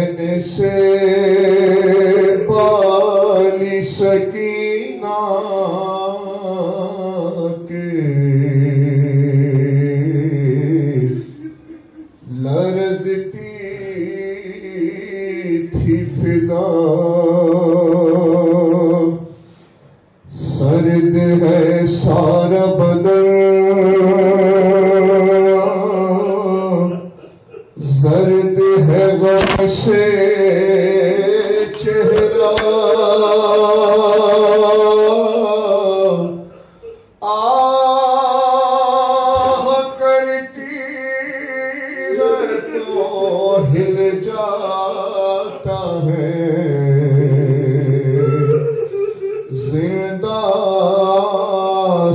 چین سے بالی سکینہ کے لرزتی تھی فضا، سرد ہے سارا بدن، زرد ہے غم سے چہرہ، آہ کرتی ہے تو ہل جاتا ہے زندہ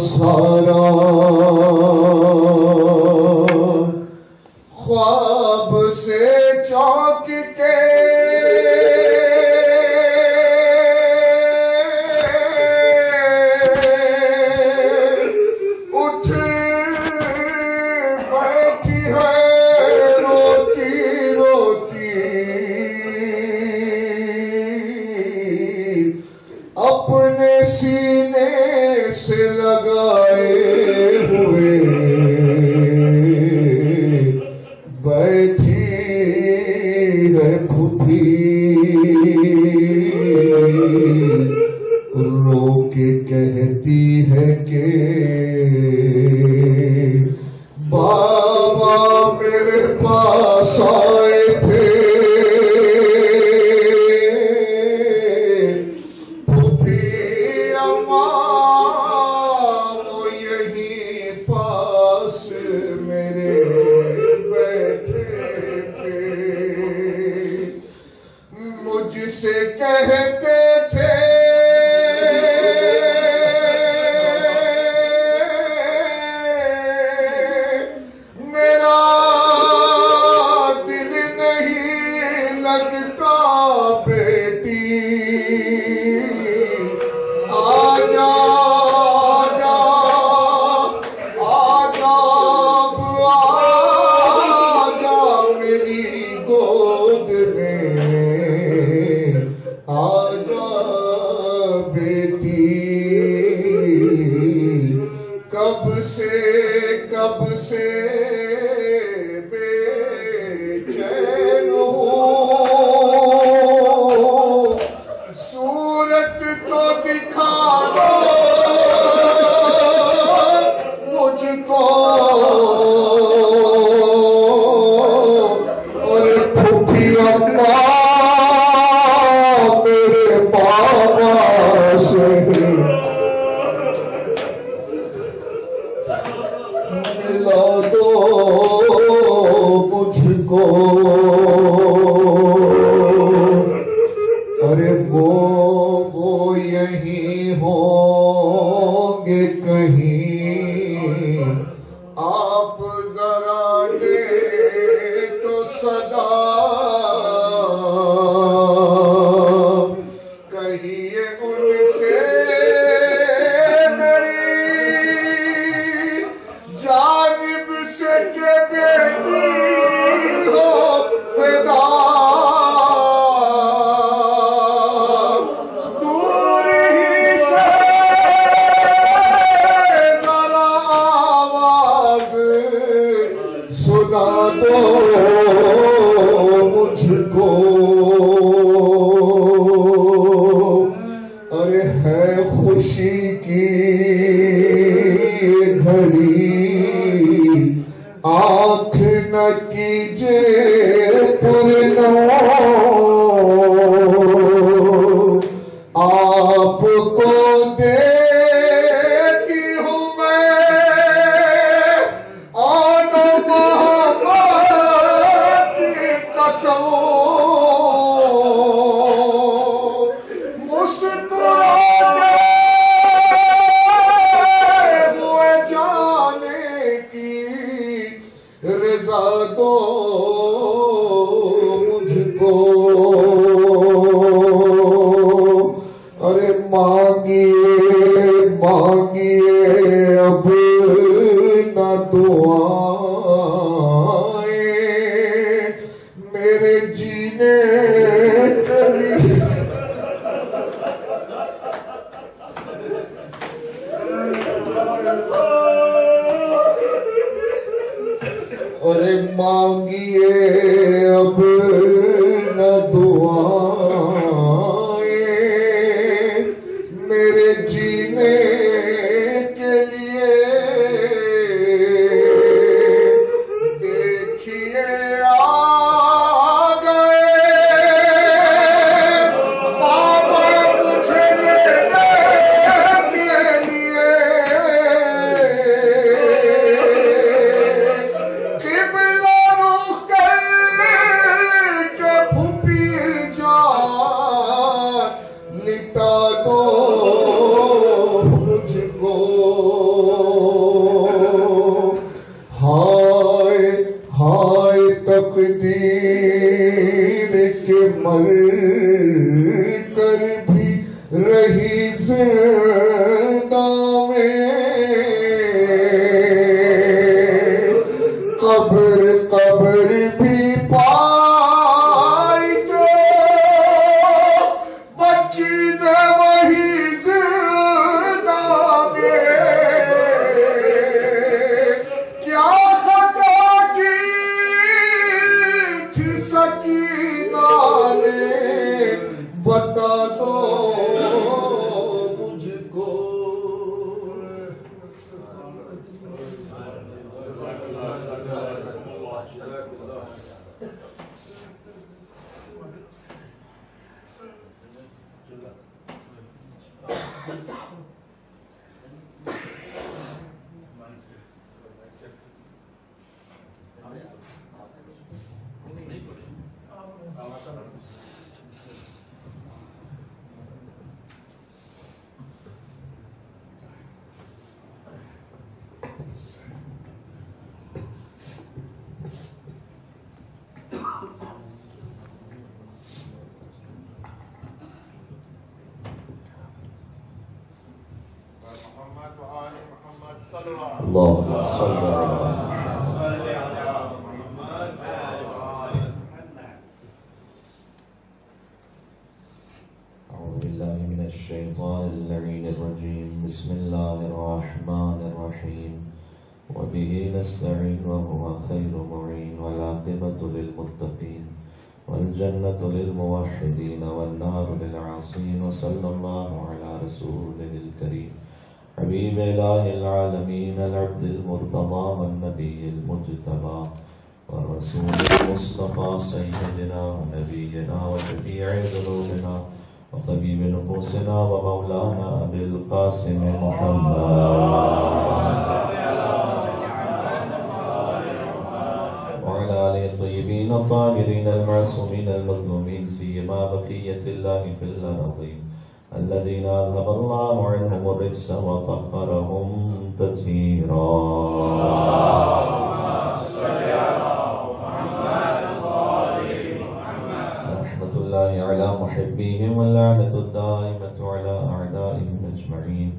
سارا، خواب سے چونک کے اٹھ بیٹھی ہے روتی روتی، اپنے سینے سے لگائے ہوئے بیٹھی ہے پھوپھی، رو کے کہتی ہے کہ بابا میرے پاس آئے تھے، پھوپھی اماں وہ یہیں پاس میرے بیٹھے تھے، مجھ سے کہتے تھے میرا دل نہیں لگتا بیٹی، آجا آجا آجا آجا میری گود میں، آجا بیٹی، کب سے بے چین ہوں، صورت تو دکھا دو مجھ کو، اور پھوپھی اماں میرے بابا سے ملا دو مجھ کو، ارے وہ یہیں ہوں گے کہیں، آپ ذرا دے تو صدا، کہیے ان سے جانب سے کہ بیٹی ہو فدا، دور ہی سے ذرا آواز سنا دو مجھ کو، ارے ہے خوشی کی گھڑی، آنکھ نہ کیجے پرنو، آپ کو دیتی ہوں میں آدم محبت کی قسم، مسکراتے ہوئے جانے کی رضا دو مجھ کو، اور مانگیے اب نہ دعائیں میرے جینے کے لیے دیکھیے آ گئے بابا مجھے لینے کے لیے قبلہ رخ کر کے پھوپھی جان لٹا دو مجھ کو ہائے ہائے تقدیر کے مر کر بھی رہی زندہ میں قبر قبر بھی پائی جو بچی نے وہی زندہ میں کیا خطا کی تھی سکینہ نے بتا دو مجھ کو اللهم صل أعوذ بالله من الشيطان اللعين الرجيم بسم الله الرحمن الرحيم وبه نستعين وهو خير معين والعاقبة للمتقين والجنة للموحدين والنار للعاصين وصلى الله على رسوله الكريم حبيب إله العالمين العبد المرتضى والنبي المجتبى والرسول المصطفى سيدنا ونبينا وشفيع ذنوبنا وطبيب نفوسنا ومولانا أبي القاسم محمد وعلى آله الطيبين الطاهرين المعصومين المظلومين سيما بقية الله في الأرضين الذين أذهب الله عنهم الرجس وطهرهم تطهيرا رحمة الله على محبيهم واللعنة الدائمة على أعدائهم أجمعين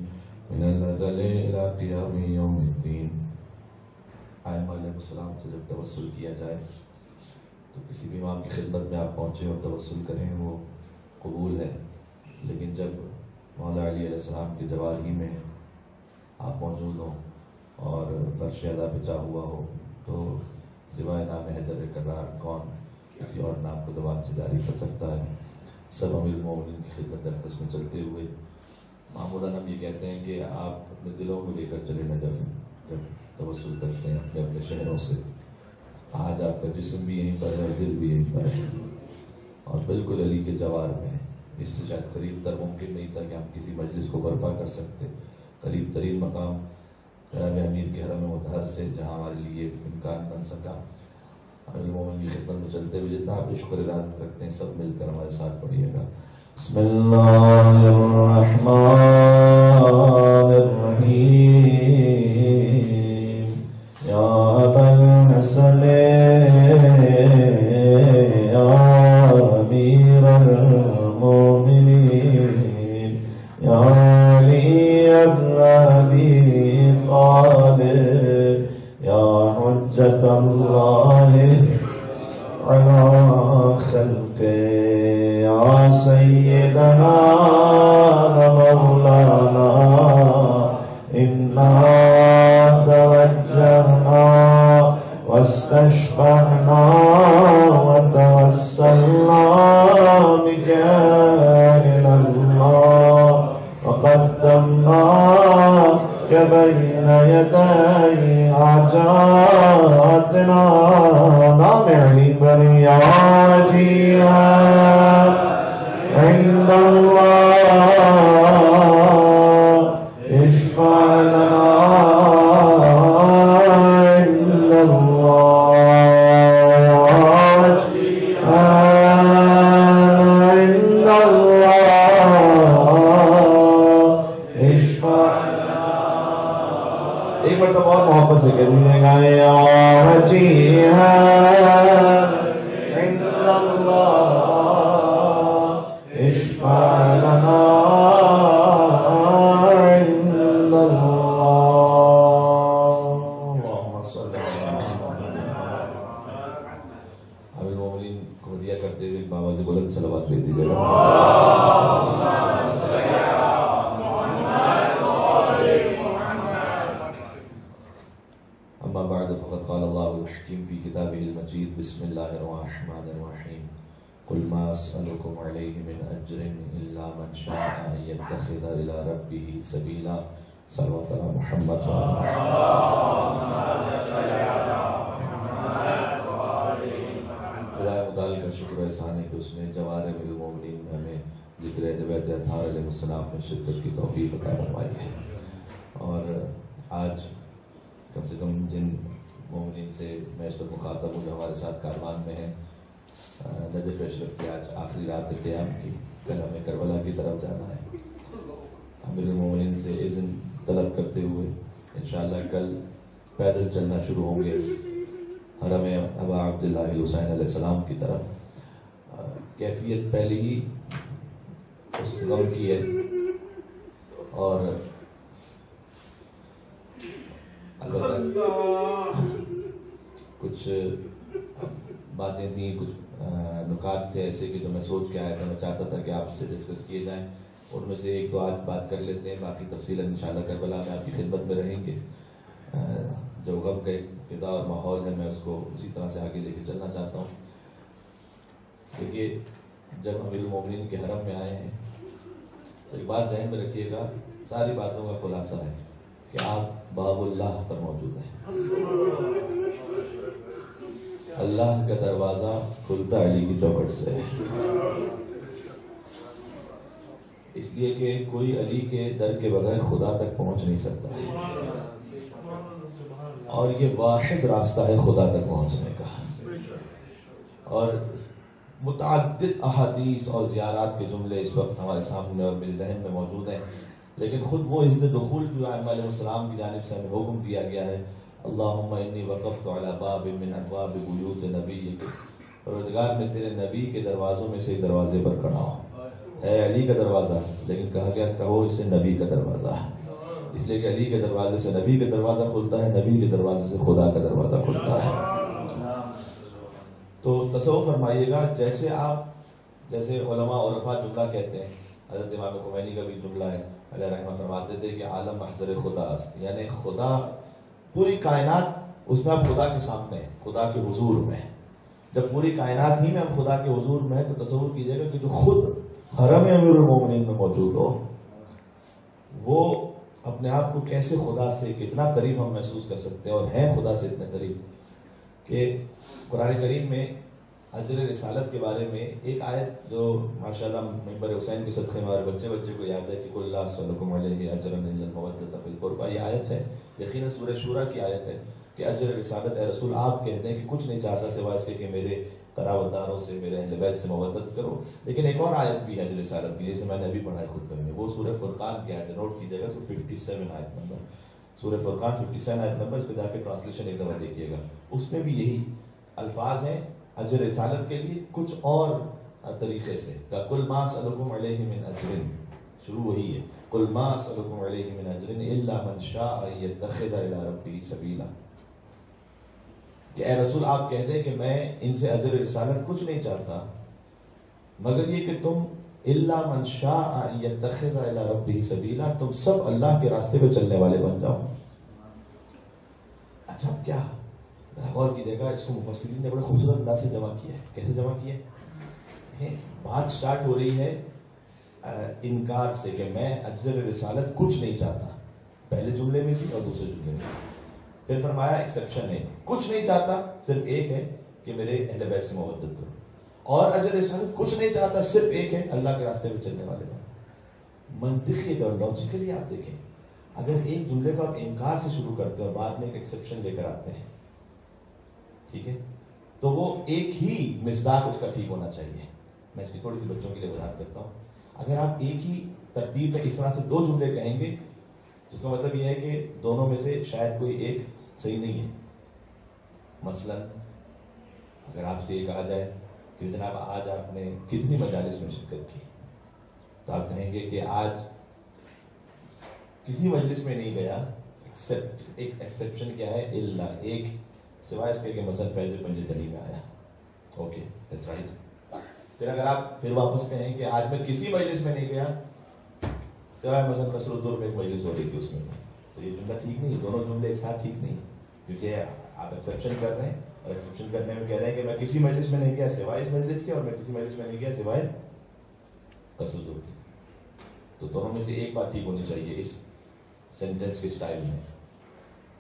من الأزل إلى قيام يوم الدين. آئمہ علیہ السلام سے جب توسل کیا جائے تو کسی بھی امام کی خدمت میں آپ پہنچے اور توسل کریں وہ قبول ہے، لیکن جب مولا علی علیہ السلام کے جوارحی میں آپ موجود ہوں اور فرش ادا پچا ہوا ہو تو سوائے نام حیدر کرار کون کسی اور نام کو زبان سے جاری کر سکتا ہے. سب امیر المومنین کی خدمت اقدس میں چلتے ہوئے معمولاً ہم یہ کہتے ہیں کہ آپ اپنے دلوں کو لے کر چلے نجف جب توسل کرتے ہیں اپنے اپنے شہروں سے. آج آپ کا جسم بھی یہیں پر ہے اور دل بھی یہیں پر ہے اور بالکل علی کے جوار میں. اس سے شاید قریب تر ممکن نہیں تھا کہ ہم کسی مجلس کو برپا کر سکتے. قریب ترین مقام جناب امیر کے حرم مطہر سے جہاں ہمارے لیے امکان بن سکا. المومن کی خدمت میں چلتے ہوئے جتنا آپ شکر ارادت کرتے ہیں سب مل کر ہمارے ساتھ پڑھیے گا. بسم اللہ الرحمن الرحیم. یا ابا الحسن یا امیر المؤمنین یا علی ابن ابی طالب یا حجت اللہ علی خلقہ یا سیدنا و مولانا انا توجہنا واستشفعنا وتوسلنا بك إلى الله وقدمناك بين يدي حاجاتنا نامعي برياجيها عند الله اشفع لنا عند الله عند الله اشفع ایک مرتبہ اور محبت سے کہہ دیجیے گا یا وجیہا عند اللہ اشفع لنا عند اللہ اللہم صلی اللہ علیہ وسلم المومنین کو ہدیہ کرتے ہوئے بابا سے بلند صلوات بھیج دیجیے گا أما بعد فقد قال الله الحكيم في كتابه المجيد بسم الله الرحمن الرحيم قل ما أسألكم عليه من أجر إلا من شاء أن يتخذ إلى ربه سبيلا صلوات على محمد خدا متعال کا شکر و احسان ہے کہ اس نے جوارح المومنین میں ہمیں ذکر اہل بیت اطہار علیہ السلام میں شرکت کی توفیق عطا فرمائی ہے اور آج کم سے کم جن مومنین سے میں اس وقت مخاطب ہوں جو ہمارے ساتھ کاروان میں ہیں نجف اشرف کی آج آخری رات قیام کی کل ہمیں کربلا کی طرف جانا ہے امیر المومنین سے اذن طلب کرتے ہوئے انشاءاللہ کل پیدل چلنا شروع ہوں گے حرم ابا عبداللہ حسین علیہ السلام کی طرف کیفیت پہلے ہی اس غم کی ہے اور البتہ کچھ باتیں تھیں کچھ نکات تھے ایسے کہ جو میں سوچ کے آیا تھا میں چاہتا تھا کہ آپ سے ڈسکس کیے جائیں ان میں سے ایک تو آج بات کر لیتے ہیں باقی تفصیل انشاءاللہ کربلا میں آپ کی خدمت میں رہیں گے جو غم کا ایک فضا اور ماحول ہے میں اس کو اسی طرح سے آگے لے کے چلنا چاہتا ہوں دیکھیے جب امیر المومنین کے حرم میں آئے ہیں تو ایک بات ذہن میں رکھیے گا ساری باتوں کا خلاصہ ہے کہ آپ باب اللہ پر موجود ہیں اللہ کا دروازہ کھلتا علی کی چوکھٹ سے ہے اس لیے کہ کوئی علی کے در کے بغیر خدا تک پہنچ نہیں سکتا ہے اور یہ واحد راستہ ہے خدا تک پہنچنے کا اور متعدد احادیث اور زیارات کے جملے اس وقت ہمارے سامنے اور میرے ذہن میں موجود ہیں لیکن خود وہ اذن دخول جو ائمہ علیہ السلام کی جانب سے ہمیں حکم دیا گیا ہے اللہم انی وقفت علی باب من ابواب بیوت نبیک پروردگار میں تیرے نبی کے دروازوں میں سے ایک دروازے پر کھڑا ہوں ہے علی کا دروازہ لیکن کہا گیا کہو اسے نبی کا دروازہ اس لیے کہ علی کے دروازے سے نبی کا دروازہ کھلتا ہے نبی کے دروازے سے خدا کا دروازہ کھلتا ہے تو تصور فرمائیے گا جیسے علماء عرفا جملہ کہتے ہیں حضرت امام خمینی کا بھی جملہ ہے علیہ رحمہ فرماتے تھے کہ عالم محضر خدا است یعنی خدا پوری کائنات اس میں آپ خدا کے سامنے ہیں خدا کے حضور میں جب پوری کائنات ہی میں ہم خدا کے حضور میں ہیں تو تصور کیجئے گا کہ جو خود حرم امیر المومنین میں موجود ہو وہ اپنے آپ کو کیسے خدا سے کتنا قریب ہم محسوس کر سکتے ہیں اور ہیں خدا سے اتنے قریب کہ قرآن کریم میں اجر رسالت کے بارے میں ایک آیت جو ماشاءاللہ ممبر حسین کے صدقے ہمارے بچے کو یاد ہے کہ قل لا اسألکم علیہ اجرا الا المودۃ فی القربى یہ آیت ہے یقیناً سورہ شورى کی آیت ہے کہ اجر رسالت اے رسول آپ کہتے ہیں کہ کچھ نہیں چاہتا سوائے اس کے کہ میرے قرابت داروں سے میرے اہل بیت سے مودت کرو لیکن ایک اور آیت بھی ہے اجر رسالت کی جسے میں نے ابھی پڑھا ہے خطبے میں وہ سورہ فرقان کی آیت ہے نوٹ کیجیے گا 57 آیت نمبر سورہ فرقان 57 آیت نمبر اس کو جا کے ٹرانسلیشن ایک دفعہ دیکھیے گا اس میں بھی یہی الفاظ ہیں اجر رسالت کے لیے کچھ اور طریقے سے قل ما اسألکم علیہ من اجر شروع وہی ہے قل ما اسألکم علیہ من اجر الا من شاء ان يتخذ الى ربه سبیلا کہ اے رسول آپ کہہ دیں کہ میں ان سے اجر رسالت کچھ نہیں چاہتا مگر یہ کہ تم الا من شاء ان يتخذ الى ربه سبیلا، تم سب اللہ کے راستے پہ چلنے والے بن جاؤ۔ اچھا کیا غور کیجیے گا، اس کو مفسرین نے بڑے خوبصورت انداز سے جمع کیا ہے۔ کیسے جمع کیا ہے؟ بات سٹارٹ ہو رہی ہے انکار سے کہ میں اجر رسالت کچھ نہیں چاہتا، پہلے جملے میں بھی اور دوسرے جملے میں۔ پھر فرمایا ایکسیپشن ہے، کچھ نہیں چاہتا صرف ایک ہے کہ میرے اہل بیت سے محبت کرو، اور اجر رسالت کچھ نہیں چاہتا صرف ایک ہے اللہ کے راستے پہ چلنے والے بن۔ منطقی اور لاجیکلی آپ دیکھیں، اگر ایک جملے کو آپ انکار سے شروع کرتے ہیں اور بعد میں ایک ایکسیپشن لے کر آتے ہیں، ٹھیک ہے، تو وہ ایک ہی مصداق اس کا ٹھیک ہونا چاہیے۔ میں اس کی تھوڑی سی بچوں کے لیے وضاحت کرتا ہوں۔ اگر آپ ایک ہی ترتیب میں اس طرح سے دو جملے کہیں گے، جس کا مطلب یہ ہے کہ دونوں میں سے شاید کوئی ایک صحیح نہیں ہے۔ مثلا اگر آپ سے یہ کہا جائے کہ جناب آج آپ نے کتنی مجالس میں شرکت کی، تو آپ کہیں گے کہ آج کسی مجلس میں نہیں گیا، ایکسپٹ ایک ایکسیپشن کیا ہے، الا ایک، سوائے اس کے کہ مثلا فیض پنجتری میں آیا، اوکے دیٹس رائٹ۔ پھر اگر آپ پھر واپس کہیں کہ آج میں کسی مجلس میں نہیں گیا سوائے مثلا قصر الدور میں ایک مجلس ہو رہی تھی اس میں، تو یہ جملہ ٹھیک نہیں، دونوں جملے ایک ساتھ ٹھیک نہیں، کیونکہ آپ ایکسیپشن کر رہے ہیں، اور ایکسیپشن کرنے میں کہہ رہے ہیں کہ میں کسی مجلس میں نہیں گیا سوائے اس مجلس کے، اور میں کسی مجلس میں نہیں گیا سوائے قصر الدور کے۔ تو دونوں میں سے ایک بات ٹھیک ہونی چاہیے اس سینٹینس کے سٹائل میں۔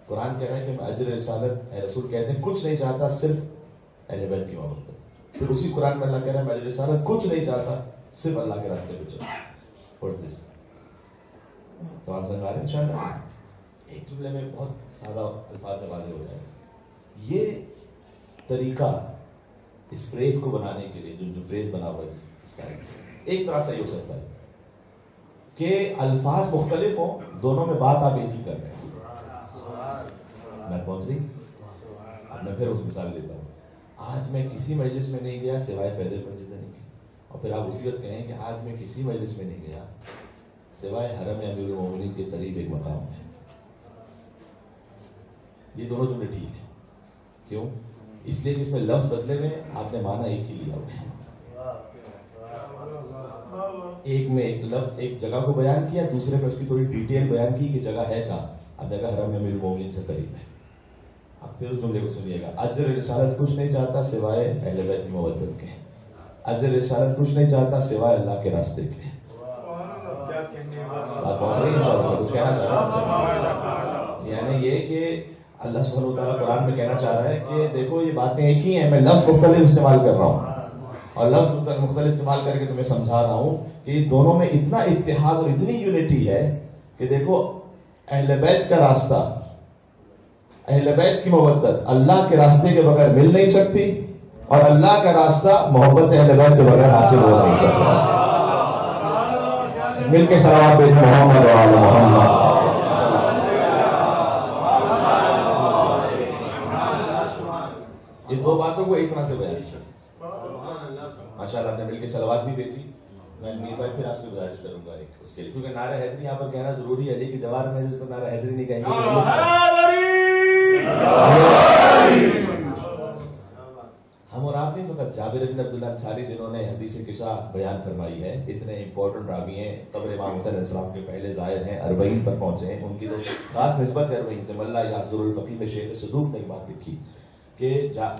قرآن کہہ رہا ہے کہ میں اجر رسالت، رسول کہتے ہیں کچھ نہیں چاہتا صرف اہل بیت کی محبت۔ پھر اسی قرآن میں اللہ کہہ رہا ہے میں اجر رسالت کچھ نہیں چاہتا صرف اللہ کے راستے پہ چلو۔ What's this؟ سوال سمجھ آ رہے ہیں انشاءاللہ؟ ایک جملے میں بہت سادہ الفاظ میں واضح ہو جائے گا۔ یہ طریقہ اس فریز کو بنانے کے لیے جو فریز بنا ہوا ہے اس کا ایک طرح سے یہ ہو سکتا ہے کہ الفاظ مختلف ہوں، دونوں میں بات آپ ایک ہی کر رہے ہیں۔ میں پہنچ رہی، اب میں پھر اس مثال دیتا ہوں۔ آج میں کسی مجلس میں نہیں گیا سوائے فیض پنجتری کے، اور پھر آپ اسی وقت کہیں کہ آج میں کسی مجلس میں نہیں گیا سوائے حرم امیر المومنین کے قریب ایک مقام ہے۔ یہ دونوں جملے ٹھیک ہیں، کیوں؟ اس لیے کہ اس میں لفظ بدلے میں آپ نے معنی ایک ہی لیا ہوا ہے۔ ایک میں ایک لفظ ایک جگہ کو بیان کیا، دوسرے میں اس کی تھوڑی ڈیٹیل بیان کی کہ جگہ ہے کہاں، اب جگہ حرم امیر المومنین سے قریب ہے۔ اب پھر اس جملے کو سنیے گا، اجر رسالت کچھ نہیں چاہتا سوائے اہل بیت کی محبت کے، اجر رسالت کچھ نہیں چاہتا سوائے اللہ کے راستے کے۔ بات پہنچ رہی ہے انشاءاللہ؟ کچھ کہنا چاہ رہا ہوں، یعنی یہ کہ اللہ سبحانہ وتعالیٰ قرآن میں کہنا چاہ رہا ہے کہ دیکھو یہ باتیں ایک ہی ہیں، میں لفظ مختلف استعمال کر رہا ہوں، اور لفظ مختلف استعمال کر کے تمہیں سمجھا رہا ہوں کہ دونوں میں اتنا اتحاد اور اتنی یونٹی ہے کہ دیکھو اہل بیت کا راستہ، اہل بیت کی محبت اللہ کے راستے کے بغیر مل نہیں سکتی، اور اللہ کا راستہ محبت اہل بیت کے بغیر حاصل ہو نہیں سکتا۔ مل کے صلوات بھیجو محمد و آل محمد۔ یہ دو باتوں کو ایک طرح سے بیان کیا، ماشاءاللہ آپ نے مل کے صلوات بھی بھیجی۔ میں میر بھائی پھر آپ سے گزارش کروں گا ایک اس کے لیے، کیونکہ نعرہ حیدری یہاں پر کہنا ضروری ہے، لیکن جوار میں جس پر نعرہ حیدری نہیں کہیں گے ہم اور آپ نہیں، فقط جابر بن عبداللہ انصاری جنہوں نے حدیث قصہ بیان فرمائی ہے، اتنے امپورٹنٹ راوی ہیں، قبر امام حسین علیہ السلام کے پہلے زائر ہیں، 40 پر پہنچے ہیں، ان کی تو خاص نسبت ہے 40 سے۔ ملا یحضر الفقی میں شیخ صدوق نے ایک بات لکھی کہ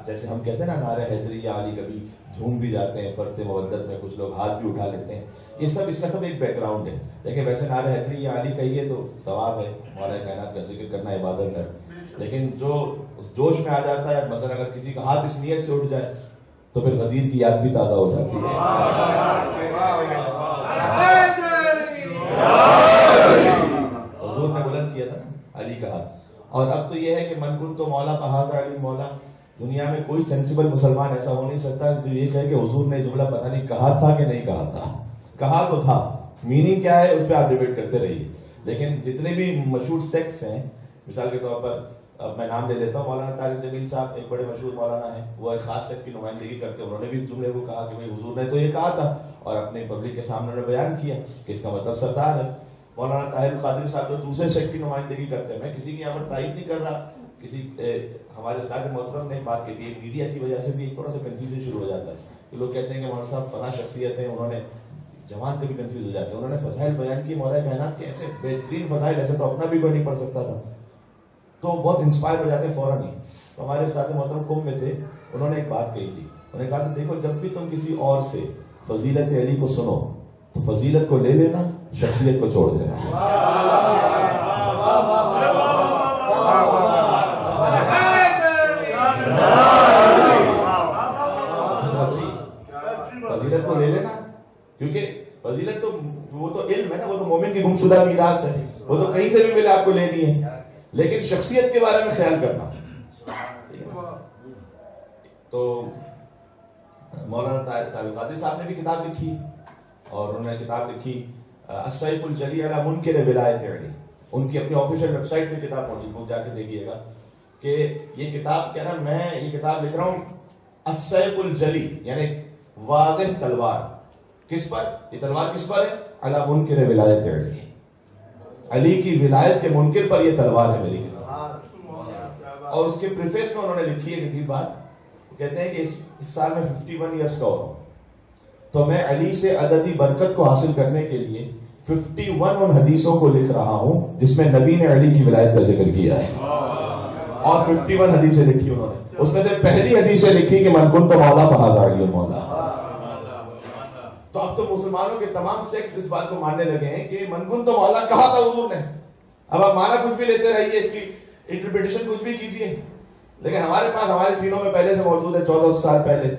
جیسے ہم کہتے ہیں نا نعرہ حیدری یا علی، کبھی جھوم بھی جاتے ہیں فرت مودت میں، کچھ لوگ ہاتھ بھی اٹھا لیتے ہیں، یہ سب اس کا سب ایک بیک گراؤنڈ ہے۔ لیکن ویسے نعرہ حیدری یا علی کہیے تو ثواب ہے، مولا کائنات کا ذکر کرنا عبادت ہے، لیکن جو اس جوش میں آ جاتا ہے، مثلا اگر کسی کا ہاتھ اس نیت سے اٹھ جائے تو پھر غدیر کی یاد بھی تازہ ہو جاتی ہے۔ حضور نے بلند کیا تھا نا علی کا ہاتھ، اور اب تو یہ ہے کہ من کن تو مولا فہذا علی مولا۔ دنیا میں کوئی سینسیبل مسلمان ایسا ہو نہیں سکتا جو یہ کہے کہ حضور نے جملہ پتہ نہیں کہا تھا کہ نہیں کہا تھا، کہا تو تھا، میننگ کیا ہے اس پہ آپ ڈیبیٹ کرتے رہیے۔ لیکن جتنے بھی مشہور سیکٹس ہیں، مثال کے طور پر اب میں نام لے لیتا ہوں، مولانا طارق جمیل صاحب ایک بڑے مشہور مولانا ہیں، وہ ایک خاص سیکٹ کی نمائندگی کرتے ہیں، انہوں نے بھی اس جملے کو کہا کہ بھائی حضور نے تو یہ کہا تھا، اور اپنے پبلک کے سامنے انہوں نے بیان کیا کہ اس کا مطلب سردار ہے۔ مولانا طاہر القادری صاحب جو دوسرے سیکٹ کی نمائندگی کرتے ہیں، میں کسی کی یہاں پر تائید نہیں کر رہا، کسی ہمارے استاد محترم نے ایک بات کی تھی، میڈیا کی وجہ سے بھی ایک تھوڑا سا کنفیوژن شروع ہو جاتا ہے کہ لوگ کہتے ہیں کہ مولانا صاحب فلاں شخصیت ہیں، انہوں نے، جوان کبھی کنفیوز ہو جاتے ہیں، انہوں نے فضائل بیان کی مولا کائنات کے ایسے بہترین فضائل، ایسے تو اپنا بھی کوئی نہیں پڑھ سکتا تھا، تو بہت انسپائر ہو جاتے ہیں فوراً ہی. تو ہمارے استاد محترم قم میں تھے، انہوں نے ایک بات کہی تھی، انہوں نے کہا کہ دیکھو جب بھی تم کسی اور سے فضیلت علی کو سنو تو فضیلت کو لے لینا، شخصیت کو چھوڑ دینا. فضیلت کو لے لینا، کیونکہ فضیلت تو وہ تو علم ہے نا، وہ تو مومن کی گمشدہ میراث ہے، وہ تو کہیں سے بھی ملے آپ کو لینی ہے، لیکن شخصیت کے بارے میں خیال کرنا. تو مولانا طاہر قادری صاحب نے بھی کتاب لکھی، اور انہوں نے کتاب لکھی السیف الجلی علی منکر ولایت علی. ان کی اپنی آفیشیل ویب سائٹ پہ کتاب موجود، جا کے دیکھیے گا کہ یہ کتاب کیا نا، میں یہ کتاب لکھ رہا ہوں السیف الجلی، یعنی واضح تلوار. کس پر؟ یہ تلوار کس پر ہے؟ علی منکر ولایت علی، علی کی ولایت کے منکر پر یہ تلوار ہے میری کتاب. اور اس کے پریفیس میں انہوں نے لکھی ہے لطیف بات، کہتے ہیں کہ اس سال میں 51 ایئرس کا ہو رہا ہوں، تو میں علی سے عددی برکت کو حاصل کرنے کے لیے 51 ان حدیثوں کو لکھ رہا ہوں جس میں نبی نے علی کی ولایت کا ذکر کیا ہے. اور 51 حدیثیں لکھی انہوں نے، اس میں سے پہلی حدیث لکھی کہ من کنت مولا فہذا علی المولا. تو اب تو مسلمانوں کے تمام سیکٹس اس بات کو ماننے لگے ہیں کہ من کنت مولا کہا تھا حضور نے. اب آپ مانا کچھ بھی لیتے رہیے، اس کی انٹرپریٹیشن کچھ بھی کیجیے، لیکن ہمارے پاس ہمارے سینوں میں پہلے سے موجود ہے 14 سال پہلے،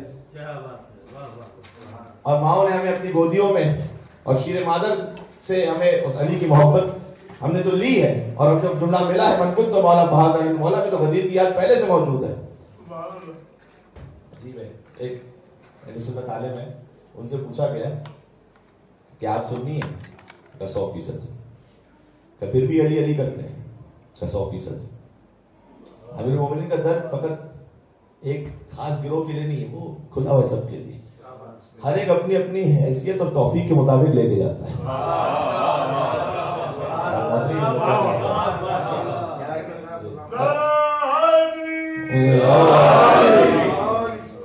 اور ماؤں نے ہمیں اپنی گودیوں میں اور شیر مادر سے ہمیں اس علی کی محبت ہم نے تو لی ہے. اور اب جب جملہ ملا ہے من کنت مولا فہذا علی المولا میں، تو غدیر کی یاد پہلے سے موجود ہے. عجیب ہے. ایک میری سنت عالم ہے، ان سے پوچھا گیا کہ آپ سنی ہیں؟ کہ 100%. کہ پھر بھی علی علی کرتے ہیں؟ کہ 100%. امیر المومنین کا درد فقط ایک خاص گروہ کے لیے نہیں ہے، وہ کھلا ہوا سب کے لیے. ہر ایک اپنی اپنی حیثیت اور توفیق کے مطابق لے کے جاتا ہے.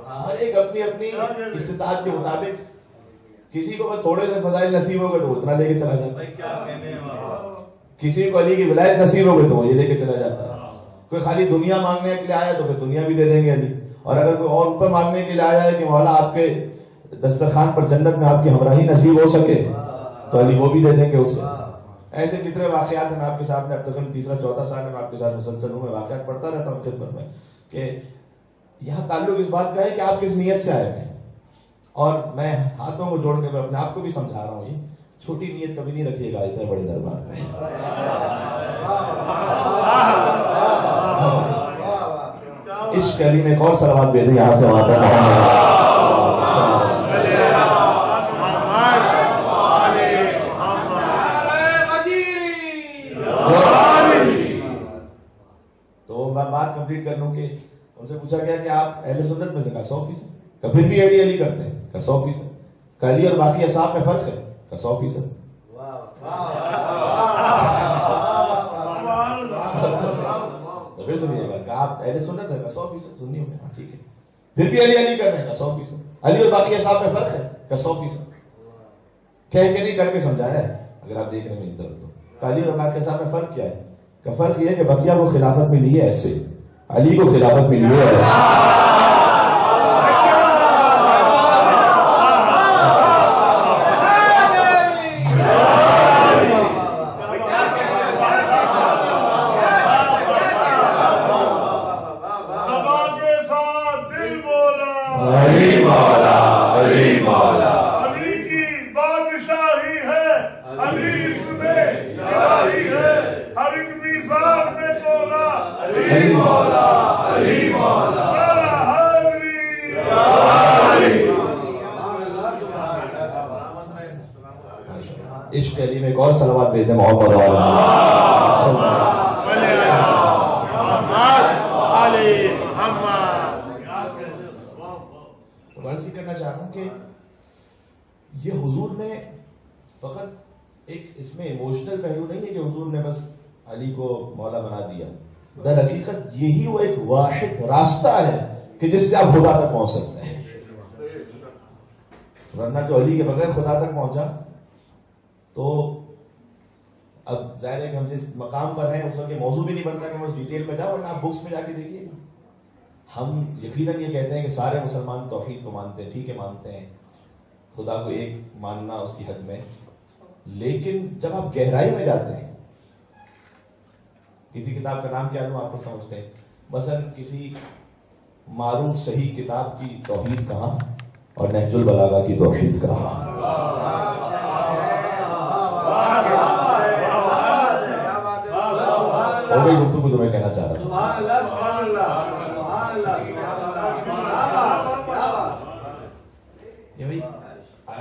ہر ایک اپنی اپنی استطاعت کے مطابق، کسی کو تھوڑے سے فضائل نصیب ہو گئے تو اتنا لے کے چلا جاتا ہے، کسی کو علی کی ولایت نصیب ہو گئی تو وہ یہ لے کے چلا جاتا ہے. کوئی خالی دنیا مانگنے کے لیے آیا تو پھر دنیا بھی دے دیں گے علی، اور اگر کوئی اور اوپر مانگنے کے لیے آیا ہے کہ مولا آپ کے دسترخوان پر جنت میں آپ کی ہمراہی نصیب ہو سکے تو علی وہ بھی دے دیں گے اسے. ایسے کتنے واقعات ہیں میں آپ کے سامنے، اب تک 3-4 سال میں آپ کے ساتھ مسلسل ہوں، میں واقعات پڑھتا رہتا ہوں خدمت میں، کہ یہاں تعلق اس بات کا ہے کہ آپ کس نیت سے آئے ہیں. اور میں ہاتھوں کو جوڑ کے میں اپنے آپ کو بھی سمجھا رہا ہوں، یہ چھوٹی نیت کبھی نہیں رکھیے گا اتنے بڑے دربار میں. عشق علی میں ایک اور صلوات بھیجیں یہاں سے وہاں تک. تو میں بات کمپلیٹ کر لوں کہ ان سے پوچھا گیا کہ آپ اہل سنت میں سے؟ کہا 100%. کہ پھر بھی علی علی کرتے ہیں؟ کہ 100%. کہ علی اور باقی اصحاب میں فرق ہے؟ کہ 100%. پھر سنیے گا کہ آپ اہل سنت ہے؟ کہ 100%. سنیے ہوگا ٹھیک ہے. پھر بھی علی علی کر رہے ہیں؟ کہ 100%. علی اور باقی اصحاب میں فرق ہے؟ کہ 100%. کہہ کے نہیں کر کے سمجھایا ہے. اگر آپ دیکھ رہے ہیں میری طرف تو علی اور باقی اصحاب میں فرق کیا ہے؟ کہ فرق یہ ہے کہ بقیہ کو خلافت ملی ہے ایسے، علی کو خلافت ملی ہے ایسے. عشق علی میں ایک اور صلوات بھیجتے ہیں محمد عرض کرنا چاہ رہا ہوں کہ یہ حضور نے فقط ایک اس میں ایموشنل پہلو نہیں ہے کہ حضور نے بس علی کو مولا بنا دیا. در حقیقت یہی وہ ایک واحد راستہ ہے کہ جس سے آپ خدا تک پہنچ سکتے ہیں. ورنہ جو علی کے بغیر خدا تک پہنچا تو اب ظاہر ہے کہ ہم جس مقام پر ہیں اس وقت یہ موضوع بھی نہیں بنتا کہ میں اس ڈیٹیل میں جاؤں، ورنہ آپ بکس میں جا کے دیکھیے گا. ہم یقیناً یہ کہتے ہیں کہ سارے مسلمان توحید کو مانتے ہیں، ٹھیک ہے مانتے ہیں، خدا کو ایک ماننا اس کی حد میں، لیکن جب آپ گہرائی میں جاتے ہیں، کسی کتاب کا نام کیا لوں آپ کو سمجھتے ہیں، مثلا کسی معروف صحیح کتاب کی توحید کہاں اور نہج البلاغہ کی توحید کہاں. ہو گئی گفتگو جو میں کہنا چاہ رہا ہوں.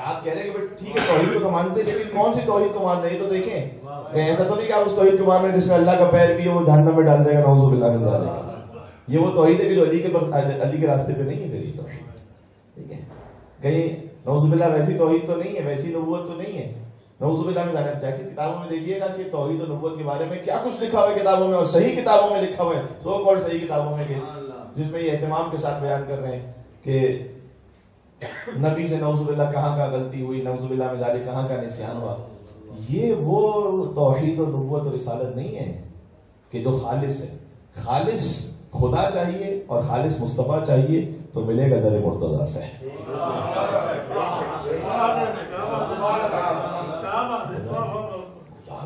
آپ کہہ رہے ہیں کہ ٹھیک ہے توحید کو تو مانتے ہیں، لیکن کون سی توحید کو مان رہے ہیں تو دیکھیں. ایسا تو نہیں کہ آپ اس توحید کو مان رہے ہیں جس میں اللہ کا پیر بھی ہے وہ جہنم میں ڈال دے گا، نعوذ باللہ من ذالک. یہ وہ توحید ہے کہ جو علی کے راستے پہ نہیں ہے میری توحید. ٹھیک ہے، کہیں نعوذ باللہ ویسی توحید تو نہیں ہے، ویسی نبوت تو نہیں ہے. نعوذ باللہ میں جا کے کتابوں میں دیکھیے گا کہ توحید و نبوت کے بارے میں کیا کچھ لکھا ہوا ہے کتابوں میں، اور صحیح کتابوں میں لکھا ہوا ہے، سو کالڈ صحیح کتابوں میں، جس میں یہ اہتمام کے ساتھ بیان کر رہے ہیں کہ نبی سے نعوذ باللہ کہاں کا غلطی ہوئی، نعوذ باللہ میں جارے کہاں کا نسیان ہوا. یہ وہ توحید و نبوت اور رسالت نہیں ہے کہ جو خالص ہے. خالص خدا چاہیے اور خالص مصطفیٰ چاہیے تو ملے گا در مرتضیٰ سے.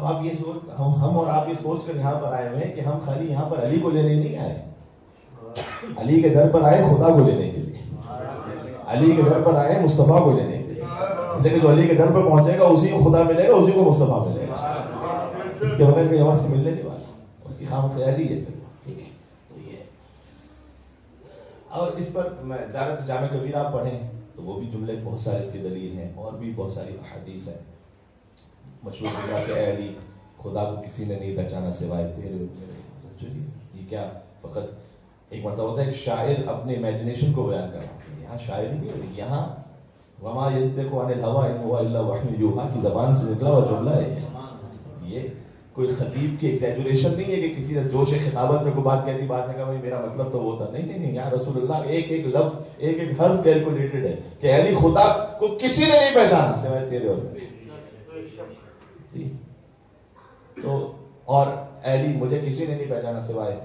آپ یہ سوچ ہم اور آپ یہ سوچ کر یہاں پر آئے ہوئے ہیں کہ ہم خالی یہاں پر علی کو لینے نہیں آئے، علی کے در پر آئے خدا کو لینے کے لیے، علی کے در پر آئے مصطفیٰ کو لینے کے لیے. لیکن جو علی کے در پر پہنچے گا اسی کو خدا ملے گا، اسی کو مصطفیٰ ملے گا. اس کے بغیر کہیں وہاں سے ملنے نہیں والا، اس کی خام خیالی ہے. ٹھیک ہے، تو یہ اور اس پر میں زیادہ سے جامع کبیر آپ پڑھیں تو وہ بھی جملے بہت سارے اس کی دلیل ہیں، اور بھی بہت ساری حدیث ہیں. مشہور جملہ کہ اے علی خدا کو کسی نے نہیں پہچانا سوائے تیرے. چلیے یہ کیا فقط ایک مرتبہ ہوتا ہے کہ شاعر اپنے امیجنیشن کو بیان کر رہا ہے، یہاں شاعری نہیں ہو رہی، یہاں وما ينطق عن الهوى ان هو الا وحی یوحی کی زبان سے نکلا ہوا جملہ ہے. یہ کوئی خطیب کی ایگزیجریشن نہیں ہے کہ کسی نے جوش خطابت میں کوئی بات کہتی، بات نے کہا بھائی میرا مطلب تو وہ تھا. نہیں، یہاں رسول اللہ ایک ایک لفظ ایک ایک حرف کیلکولیٹڈ ہے کہ علی خدا کو کسی نے نہیں پہچانا سوائے تیرے اور تو، اور علی مجھے کسی نے نہیں پہچانا سوائے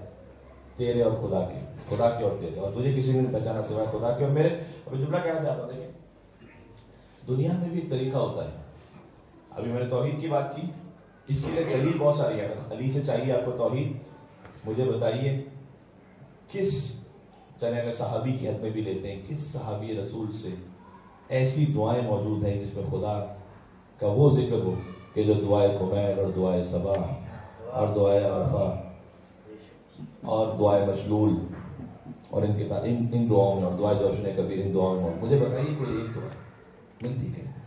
تیرے اور خدا کے، خدا کے اور تیرے، اور تجھے کسی نے نہیں پہچانا سوائے خدا کے اور میرے. ابھی جملہ کہنا چاہتا تھا کہ دنیا میں بھی ایک طریقہ ہوتا ہے. ابھی میں نے توحید کی بات کی، اس کے لیے دلیل بہت ساری ہے. علی سے چاہیے آپ کو توحید، مجھے بتائیے کس چلے میں صحابی کی حد میں بھی لیتے ہیں، کس صحابی رسول سے ایسی دعائیں موجود ہیں جس میں خدا کا وہ ذکر ہو کہ جو دعائے قمیل اور دعائے صباح اور دعائے عرفہ اور دعائے مشلول اور ان دعاؤں میں اور دعائے جوشن کبیر ان دعاؤں میں. مجھے بتائیے کوئی ایک دعا ملتی کیسے؟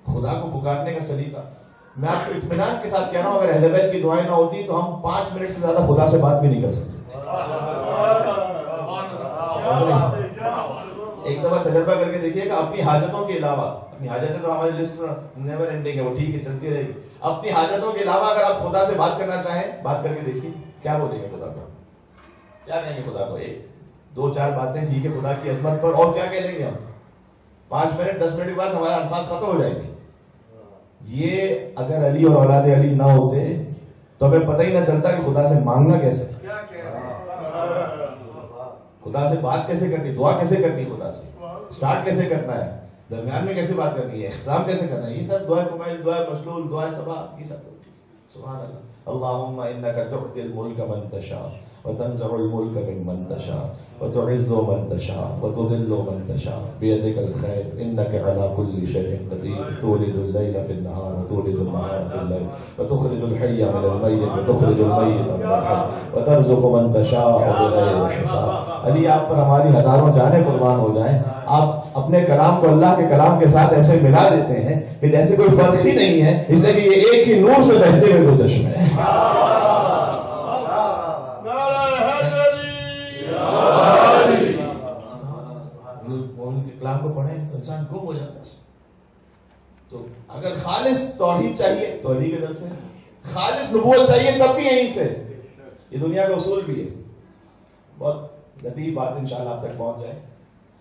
خدا کو پکارنے کا سلیقہ میں آپ کو اطمینان کے ساتھ کہہ رہا ہوں، اگر اہل بیت کی دعائیں نہ ہوتی تو ہم 5 منٹ سے زیادہ خدا سے بات بھی نہیں کر سکتے. ایک دفعہ تجربہ کر کے دیکھیے کہ اپنی حاجتوں کے علاوہ، اپنی حاجتیں تو ہماری لسٹ نیور اینڈنگ ہے، وہ ٹھیک ہے چلتی رہے گی. اپنی حاجتوں کے علاوہ اگر آپ خدا سے بات کرنا چاہیں، بات کر کے دیکھیے کیا بولیں گے خدا کو، کیا کہیں گے خدا کو. 1-2-4 باتیں ٹھیک ہے خدا کی عظمت پر، اور کیا کہہ لیں گے ہم؟ 5 منٹ 10 منٹ کے بعد ہمارے الفاظ ختم ہو جائیں گے. یہ اگر علی اور اولاد علی نہ ہوتے تو ہمیں پتہ ہی نہ چلتا کہ خدا سے مانگنا کیسے، خدا سے بات کیسے کرنی، دعا کیسے کرنی، خدا سے سٹارٹ کیسے کرنا ہے، درمیان میں کیسے بات کرنی ہے، اختتام کیسے کرنا ہے. یہ سب دعائے قمیل، دعائے مشلول، دعائے صباح، یہ سب سبحان اللہ. اللہم انک تعطی الملک من تشاء وتنزع الملك ممن تشاء وتعز من تشاء وتذل من تشاء بيدك الخير انك على كل شيء قدير تولد الليل في النهار وتولد النهار في الليل وتخرج الحي من الميت وتخرج الميت من الحي وترزق من تشاء بغير حساب. علی آپ پر ہماری ہزاروں جانیں قربان ہو جائیں. آپ اپنے کلام کو اللہ کے کلام کے ساتھ ایسے ملا دیتے ہیں کہ جیسے کوئی فرق ہی نہیں ہے، اس لیے کہ یہ ایک ہی نور سے بہتے ہوئے دو چشمے ہیں. کلام کو پڑھیں تو انسان گم ہو جاتا ہے. تو اگر خالص توحید چاہیے تو علی کے در سے، خالص نبوت چاہیے تب بھی یہیں سے. یہ دنیا کا اصول بھی ہے. بہت لطیف بات انشاءاللہ آپ تک پہنچ جائے.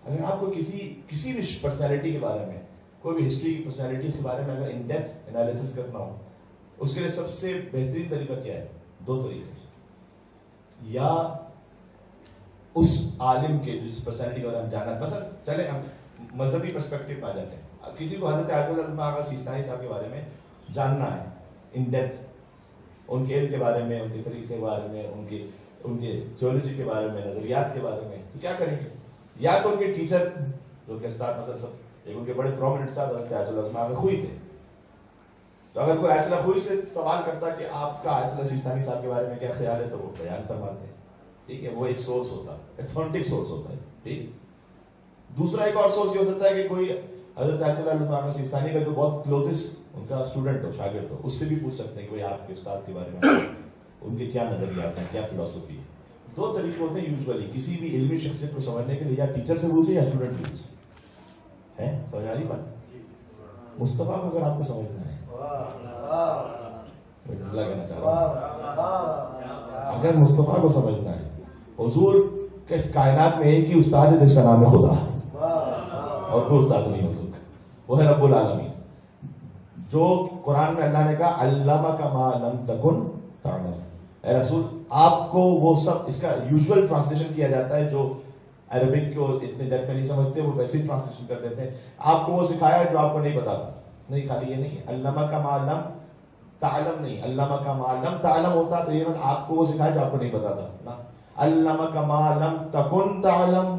اگر آپ کو کسی بھی پرسنالٹی کے بارے میں کوئی بھی ہسٹری کی پرسنالٹیز کے بارے میں اگر ان ڈیپتھ انالیسس کرنا ہو، اس کے لیے سب سے بہترین طریقہ کیا ہے؟ 2 طریقے، یا اس عالم کے جس پرسنالٹی کے بارے میں ہم جاننا، مثلا چلے ہم مذہبی پرسپیکٹو پہ آ جاتے ہیں، کسی کو حضرت آیت اللہ آغا سیستانی صاحب کے بارے میں جاننا ہے ان ڈیپتھ، ان کے علم کے بارے میں، ان کے طریقے کے بارے میں، ان کے تھیولوجی کے بارے میں، نظریات کے بارے میں، تو کیا کریں گے؟ یا تو ان کے ٹیچر جو کہ استاد مثلا سب ایک ان کے بڑے پرومیننٹ استاد حضرت آیت اللہ آغا خوئی تھے، تو اگر کوئی آیت اللہ خوئی سے سوال کرتا کہ آپ کا آیت اللہ سیستانی صاحب کے بارے میں کیا خیال ہے، تو وہ بیان فرماتے ہیں، ٹھیک ہے، وہ ایک سورس ہوتا ہے، ایتھنٹک سورس ہوتا ہے، ٹھیک۔ دوسرا ایک اور سورس یہ ہو سکتا ہے کہ کوئی حضرت آیت اللہ آغا سیستانی کا جو بہت کلوزسٹ ان کا اسٹوڈنٹ ہو، شاگرد ہو، اس سے بھی پوچھ سکتے ہیں کہ بھائی آپ کے استاد کے بارے میں ان کے کیا نظریات ہیں، کیا فلسفی ہے۔ 2 طریقے ہوتے ہیں یوزولی کسی بھی علمی شخصیت کو سمجھنے کے لیے، یا ٹیچر سے پوچھے یا اسٹوڈنٹ سے پوچھے، ہے سمجھ آ رہی بات؟ مصطفیٰ کو اگر آپ کو سمجھنا ہے، کہنا چاہ رہا ہوں، اگر مصطفیٰ کو سمجھنا ہے، حضور کے اس کائنات میں ایک ہی استاد ہے جس کا نام ہے خدا، اور کوئی استاد نہیں ہو سکتا، وہ ہے رب العالمین، جو قرآن میں اللہ نے کہا علمک ما لم تکن تعلم۔ اے رسول آپ کو وہ سب، اس کا یوزول ٹرانسلیشن کیا جاتا ہے، جو عربک کو اتنے ڈیپ میں نہیں سمجھتے وہ ویسے ہی ٹرانسلیشن کر دیتے ہیں، آپ کو وہ سکھایا جو آپ کو نہیں پتا تھا۔ نہیں، خالی یہ نہیں ہے علمک ما لم تعلم، نہیں، علمک ما لم تعلم ہوتا تو یہ آپ کو وہ سکھایا جو آپ کو نہیں پتا تھا نا، علمک ما لم تکن تعلم،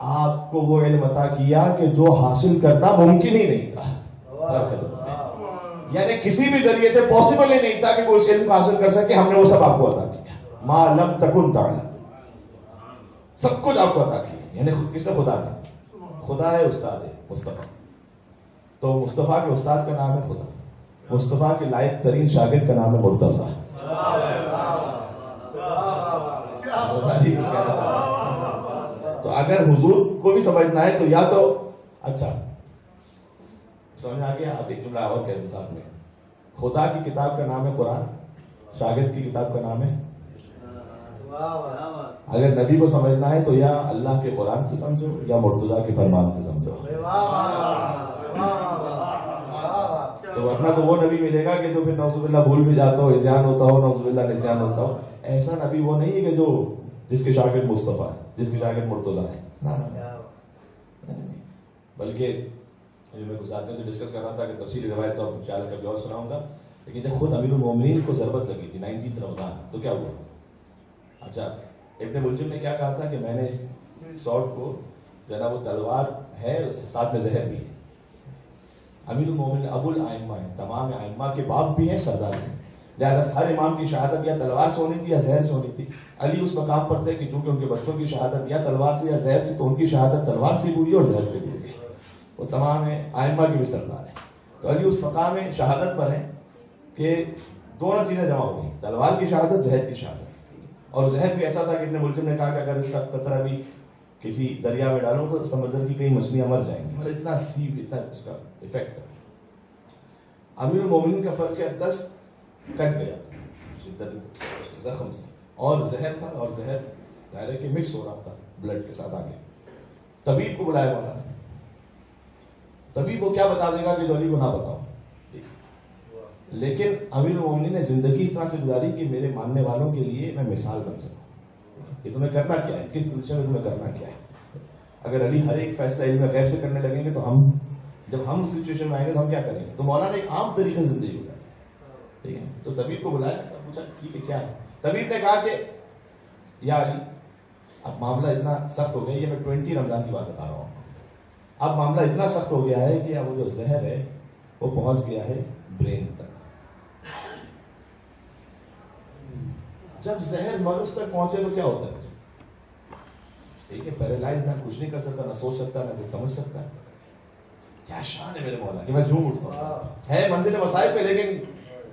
آپ کو وہ علم عطا کیا کہ جو حاصل کرنا ممکن ہی نہیں تھا، یعنی کسی بھی ذریعے سے پاسبل ہی نہیں تھا کہ کوئی اس علم کو حاصل کر سکے، ہم نے وہ سب آپ کو عطا کیا، ما لم تکن تعلم، سب کچھ آپ کو عطا کیا، یعنی کس نے؟ خدا نے، خدا ہے، استاد ہے مصطفیٰ، تو مصطفیٰ کے استاد کا نام ہے خدا، مصطفیٰ کے لائق ترین شاگرد کا نام ہے مرتضیٰ۔ تو اگر حضور کو بھی سمجھنا ہے تو یا تو اچھا سمجھ آ گیا، آپ ایک جملہ اور کہتے ساتھ میں، خدا کی کتاب کا نام ہے قرآن، شاگرد کی کتاب کا نام ہے، اگر نبی کو سمجھنا ہے تو یا اللہ کے قرآن سے سمجھو یا مرتضیٰ کے فرمان سے سمجھو، تو ورنہ تو وہ نبی ملے گا کہ جو پھر نعوذ باللہ بھول بھی جاتا ہو، اذیان ہوتا ہو، نعوذ باللہ نسیان ہوتا ہو، ایسا نبی وہ نہیں ہے کہ جو جس کے شاگرد مصطفیٰ ہے، جس کے شاگرد مرتضیٰ ہے، بلکہ میں کچھ آدمی سے ڈسکس کر رہا تھا کہ تفصیلی روایت تو آپ خیال کبھی اور سناؤں گا، لیکن جب خود امیر المومنین کو ضربت لگی تھی 19 رمضان، تو کیا ہوا؟ اچھا ابن ملجم نے کیا کہا تھا کہ میں نے اس سوٹ کو جو ہے نا، وہ تلوار ہے ساتھ میں زہر بھی ہے، امیر المومنین ابو الائمہ ہے، تمام ائمہ کے باپ بھی ہیں، سردار ہیں، لہٰذا ہر امام کی شہادت یا تلوار سے ہونی تھی یا زہر سے ہونی تھی۔ علی اس مقام پر تھے کہ چونکہ ان کے بچوں کی شہادت یا تلوار سے یا زہر سے، تو ان کی شہادت تلوار سے ہوئی اور زہر سے بھی ہوئی، وہ تمام ائمہ کے بھی سردار ہیں، تو علی اس مقام میں شہادت پر ہیں کہ دونوں چیزیں جمع ہو گئی، تلوار کی شہادت، زہر کی شہادت، اور زہر بھی ایسا تھا کہ ابن ملجم نے کہا کہ اگر اس کا قطرہ بھی کسی دریا میں ڈالوں تو سمندر کی کئی مچھلیاں مر جائیں گی، مطلب اتنا سیو، اتنا اس کا افیکٹ تھا۔ امیر المومنین کا فرق ہے 10 کٹ گیا شدت زخم سے، اور زہر تھا، اور زہر دائرے کے مکس ہو رہا تھا بلڈ کے ساتھ آگے، طبیب کو بلایا مولا نے، طبیب وہ کیا بتا دے گا کہ جو علی کو نہ بتاؤ، لیکن امیر المومنین نے زندگی اس طرح سے گزاری کہ میرے ماننے والوں کے لیے میں مثال بن سکوں، کہ تمہیں کرنا کیا ہے، کس پوزیشن میں تمہیں کرنا کیا ہے۔ اگر علی ہر ایک فیصلہ علم غیب سے کرنے لگیں گے تو جب ہم اس سچویشن میں آئیں گے تو ہم کیا کریں گے؟ تو مولانا ایک عام طریقے سے زندگی گزاری، ٹھیک ہے، تو طبیب کو بلایا، پوچھا ٹھیک ہے کیا ہے، طبیب نے کہا کہ یا علی اب معاملہ اتنا سخت ہو گیا، یہ میں 20 رمضان کی بات بتا رہا ہوں، اب معاملہ اتنا سخت ہو گیا ہے کہ اب وہ جو زہر ہے وہ پہنچ گیا ہے برین تک، جب زہر مغز تک پہنچے تو کیا ہوتا ہے؟ ٹھیک ہے، پیرالائز، نہ کچھ نہیں کر سکتا، نہ سوچ سکتا، نہ کچھ سمجھ سکتا۔ کیا شان ہے میرے مولا کہ میں جھوم اٹھتا ہوں، ہے منزل مصائب پہ، لیکن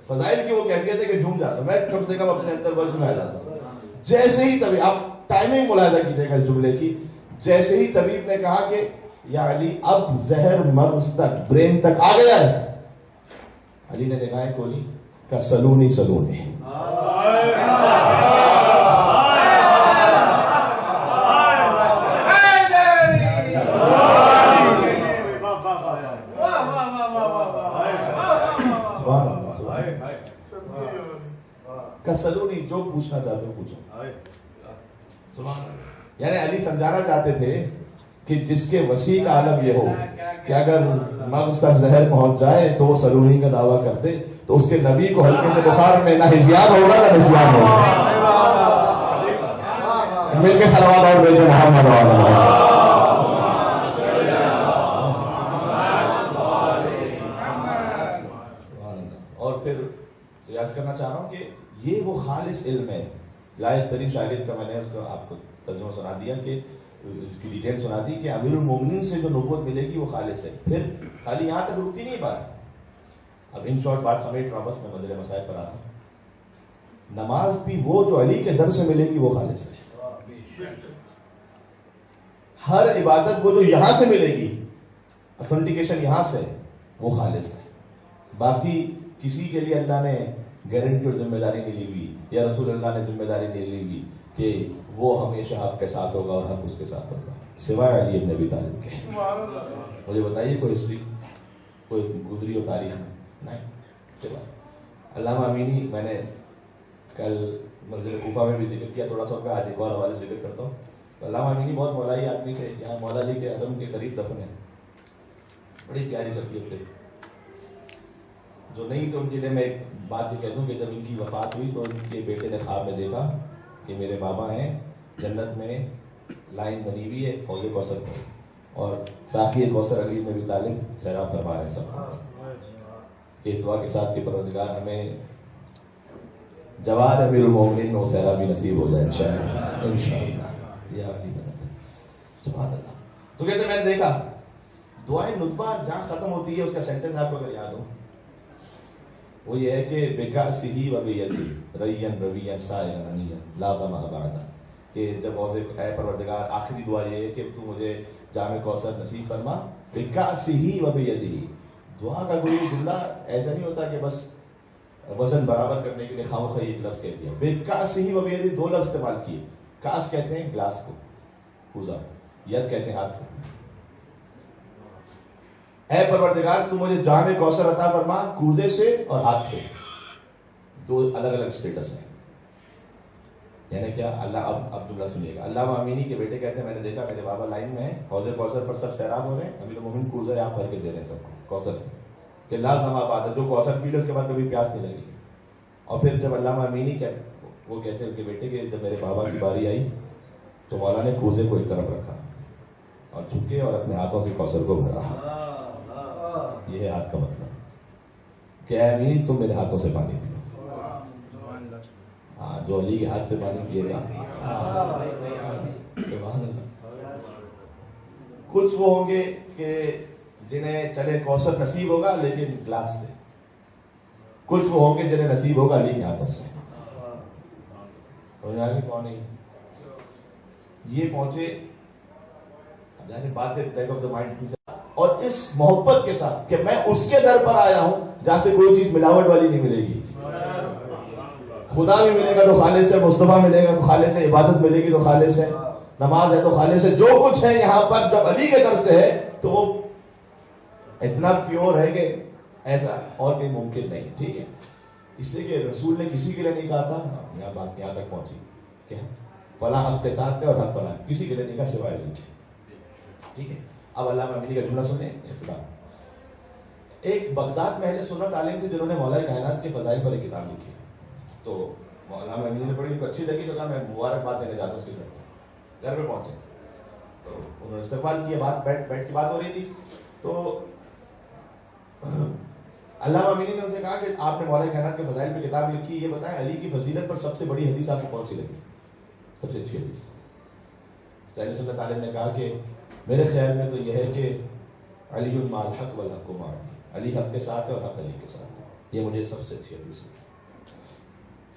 فضائل کی وہ کیفیت ہے کہ جھوم جاتا، میں کم سے کم اپنے اندر وقت میں آ جاتا ہوں۔ جیسے ہی طبیب، آپ ٹائمنگ ملاحظہ کیجیے گا اس جملے کی، جیسے ہی طبیب نے کہا کہ یا علی اب زہر مغز تک، برین تک آ گیا ہے، علی نے نگاہیں کھولی، کہا سلونی سلونی، سبحان اللہ سبحان اللہ. کسلونی جو پوچھنا چاہتے ہو پوچھو. سبحان اللہ. یعنی علی سمجھانا چاہتے تھے کہ جس کے وسیع کا عالم یہ ہو کہ اگر مغز تک زہر پہنچ جائے تو وہ سلونی کا دعویٰ کرتے تو اس کے نبی کو ہلکے سے بخار میں نہ ہزیان ہوگا نہ نسیان ہوگا. مل کے صلوات اور بھیجو محمد اور پھر یاد کرنا چاہ رہا ہوں کہ یہ وہ خالص علم ہے. لائق ترین شاگرد کا میں نے اس کو آپ کو ترجمہ سنا دیا کہ اس کی ڈیٹیل سنا دی کہ امیر المومنین سے جو نبوت ملے گی وہ خالص ہے. پھر خالی یہاں تک رکتی نہیں بات. اب ان شارٹ بات سمیٹ رہا بس میں مزید مسائل پر آ رہا ہوں. نماز بھی وہ جو علی کے در سے ملے گی وہ خالص ہے. ہر عبادت وہ جو یہاں سے ملے گی اتھینٹیکیشن یہاں سے وہ خالص ہے. باقی کسی کے لیے اللہ نے گارنٹی اور ذمہ داری نہیں لی ہوئی یا رسول اللہ نے ذمہ داری نہیں لی ہوئی کہ وہ ہمیشہ حق کے ساتھ ہوگا اور حق اس کے ساتھ ہوگا سوائے علی ابن ابی طالب کے. مجھے بتائیے کوئی ہسٹری کوئی گزری ہو تاریخ میں؟ نہیں. سوائے علامہ امینی. میں نے کل مسجد کوفہ میں بھی ذکر کیا تھوڑا سا ان کا آج ایک اور حوالے ذکر کرتا ہوں. علامہ امینی بہت مولائی آدمی تھے. یہاں مولا علی کے حرم کے قریب دفن ہے. بڑی پیاری شخصیت تھے. جو نہیں تھے ان کے لیے میں ایک بات یہ کہہ دوں کہ جب ان کی وفات ہوئی تو ان کے بیٹے نے خواب میں دیکھا کہ میرے بابا ہیں جنت میں لائن بنی ہوئی ہے حوض کوثر پر اور ساقی کوثر علی بن ابی طالب سیراب فرما رہے ہیں سب کہ اس دعا کے ساتھ کہ پروردگار ہمیں جوار امیر المومنین میں وہ سیرابی نصیب ہو جائے انشاءاللہ. یہ علی بنت سبحان اللہ. تو کہتے میں نے دیکھا دعائیں ندبہ جہاں ختم ہوتی ہے اس کا سینٹنس آپ کو اگر یاد ہو وہ یہ ہے کہ بکأسہ و بیدہ رین روین سائرا انیا لا ظمأ بعدا. کہ جب اے پروردگار آخری دعا یہ ہے کہ تو مجھے جام کوثر نصیب فرما. بکأسہ و بیدہ. دعا کا کوئی جملہ ایسا نہیں ہوتا کہ بس وزن برابر کرنے کے لیے خامخواہ ایک لفظ کہہ دیا. بکأسہ و بیدہ دو لفظ استعمال کیے. کاس کہتے ہیں گلاس کو کوزہ, ید کہتے ہیں ہاتھ کو. اے پروردگار تو مجھے جام کوثر عطا فرما کوزے سے اور ہاتھ سے. دو الگ الگ سٹیٹس ہیں. یعنی کیا اللہ اب جملہ سنیے گا. علامہ امینی کے بیٹے کہتے ہیں میں نے دیکھا میرے بابا لائن میں ہے حوض کوثر پر سب سیراب ہو رہے ہیں امیر المومنین کوزہ آپ بھر کے دے رہے ہیں سب کو کوثر سے کہ لا ظمأ بعد جو کوثر پی لے اس کے بعد کبھی پیاس نہیں لگی. اور پھر جب علامہ امینی وہ کہتے ہیں ان کے بیٹے کہ جب میرے بابا کی باری آئی تو مولا نے کوزے کو ایک طرف رکھا اور جھکے اور اپنے ہاتھوں سے کوثر کو بھرا. یہ ہے ہاتھ کا مطلب کہ اے امین تم میرے ہاتھوں سے پانی پیو. ہاں جو علی کے ہاتھ سے پانی پیے گا. کچھ وہ ہوں گے کہ جنہیں چلے کوثر نصیب ہوگا لیکن گلاس سے. کچھ وہ ہوں گے جنہیں نصیب ہوگا علی کے ہاتھوں سے. کون نہیں یہ پہنچے بات ہے بیک آف دا مائنڈ. اور اس محبت کے ساتھ کہ میں اس کے در پر آیا ہوں جہاں سے کوئی چیز ملاوٹ والی نہیں ملے گی. خدا بھی ملے گا تو خالص ہے, مصطفیٰ ملے گا تو خالص ہے, عبادت ملے گی تو خالص ہے, نماز ہے تو خالص ہے. جو کچھ ہے یہاں پر جب علی کے در سے ہے تو وہ اتنا پیور ہے کہ ایسا اور کوئی ممکن نہیں. ٹھیک ہے, اس لیے کہ رسول نے کسی کے لیے نہیں کہا تھا. یہاں بات یہاں تک پہنچی کہ فلاں حق کے ساتھ ہے اور حق فلاں کسی کے لیے نہیں کہا سوائے علی کے. ٹھیک ہے. اب علامہ امینی کا جملہ سنیں. ایک بغداد میں اہل سنت عالم تھے جنہوں نے مولا کائنات کے فضائل پر ایک کتاب لکھی. تو علامہ امینی نے پڑھی, ان کو اچھی لگی تو کہا میں مبارکباد دینے جاتا ہوں اس کے گھر پہ پہنچے تو انہوں نے استقبال کیا. بات بیٹھ کی بات ہو رہی تھی تو علامہ امینی نے ان سے کہا کہ آپ نے مولا کائنات کے فضائل پہ کتاب لکھی, یہ بتائیں علی کی فضیلت پر سب سے بڑی حدیث آپ کو کون سی لگی, سب سے اچھی حدیث؟ اہل سنت عالم نے کہا کہ میرے خیال میں تو یہ ہے کہ علی مع الحق والحق معه. علی حق کے ساتھ ہے اور حق علی کے ساتھ ہے. یہ مجھے سب سے اچھی حدیث ہے.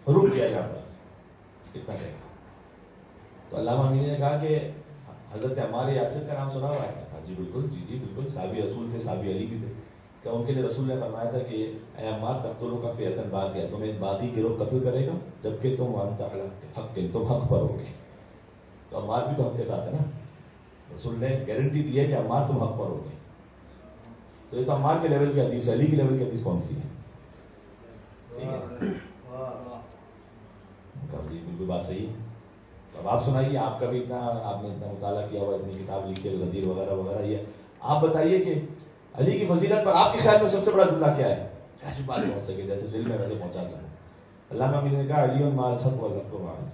رک گیا یہاں پر اتنا کہا. تو علامہ امینی نے کہا کہ حضرت عمار یاسر کا نام سنا ہوا ہے؟ کہا جی بالکل, جی بالکل, صحابی رسول تھے, صحابی علی بھی تھے. کہ ان کے لیے رسول نے فرمایا تھا کہ اے عمار تقتلوا کا فئۃ باغیہ, تمہیں ایک باغی گروہ قتل کرے گا جبکہ تم وانت علی حق, تم حق پر ہوگے. تو عمار بھی تو حق کے ساتھ ہے نا. رسول نے گارنٹی دی ہے کہ عمار تم حق پر ہوگے. تو یہ تو عمار کے لیول کی حدیث ہے. علی کے لیول کی حدیث کون سی ہے؟ ٹھیک ہے جی بالکل بات صحیح ہے. اب آپ سنائیے, آپ کا بھی اتنا آپ نے اتنا مطالعہ کیا ہوا, اتنی کتاب لکھی ہے غدیر وغیرہ وغیرہ, یہ آپ بتائیے کہ علی کی فضیلت پر آپ کے خیال میں سب سے بڑا جملہ کیا ہے؟ ایسی بات پہنچ سکے جیسے دل میں ویسے پہنچا سکے. علامہ امین نے کہا علی مال حق والحق مع علی.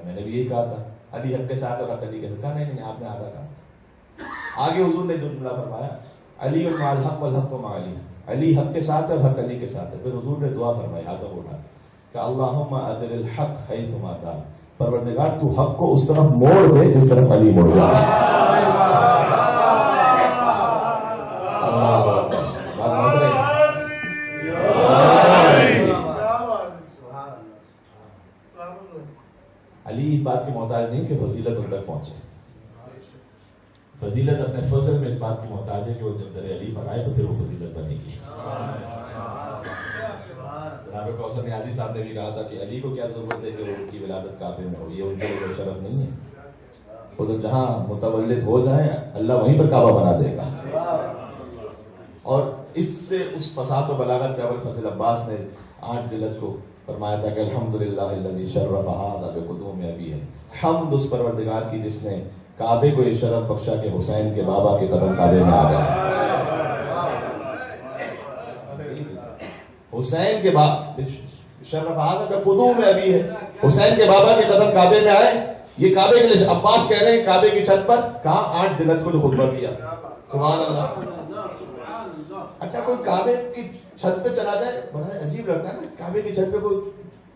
میں نے بھی یہی کہا تھا علی حق کے ساتھ اور حق علی کے ساتھ. کہا نہیں آپ نے آدھا کہا. آگے حضور نے جو جملہ فرمایا علی مال حق والحق مع علی, علی حق کے ساتھ ہے اور حق علی کے ساتھ ہے. پھر حضور نے دعا فرمائی ہاتھوں اٹھا کہ اللہم ادر الحق حیثما کان, پروردگار تو حق کو اس طرف موڑ دے جس طرف علی موڑ گیا. علی اس بات کے محتاج نہیں کہ فضیلت ان تک پہنچے. فضیلت اپنے فضل میں اس بات کی محتاج ہے کہ وہ جب در علی پر آئے تو پھر وہ فضیلت بنے گی. جناب کوثر نیازی صاحب نے بھی کہا تھا کہ علی کو کیا ضرورت ہے کہ وہ ان کی ولادت کعبے میں ہو, یہ ان کے لیے کوئی شرف نہیں ہے. وہ تو جہاں متولد ہو جائیں اللہ وہیں پر کعبہ بنا دے گا. اور اس سے اس فصاحت و بلاغت پہ ابو الفضل عباس نے 8 جلد کو فرمایا تھا کہ الحمدللہ الذی شرف ھذا بقدوم ابی ہے. حمد اس پروردگار کی جس نے کعبے کو یہ شرف بخشا کہ حسین کے بابا کے قدم کعبے میں آ گئے. حسین کے بابا شرف ھذا بقدوم ابی ہے, حسین کے بابا کے قدم کعبے میں آئے. یہ کعبے کے لیے عباس کہہ رہے ہیں کعبے کی چھت پر کہا 8 جلد کو جو خطبہ کیا. سبحان اللہ. اچھا کوئی کعبے کی چھت پہ چلا جائے بڑا عجیب لگتا ہے نا, کعبے کی چھت پہ کوئی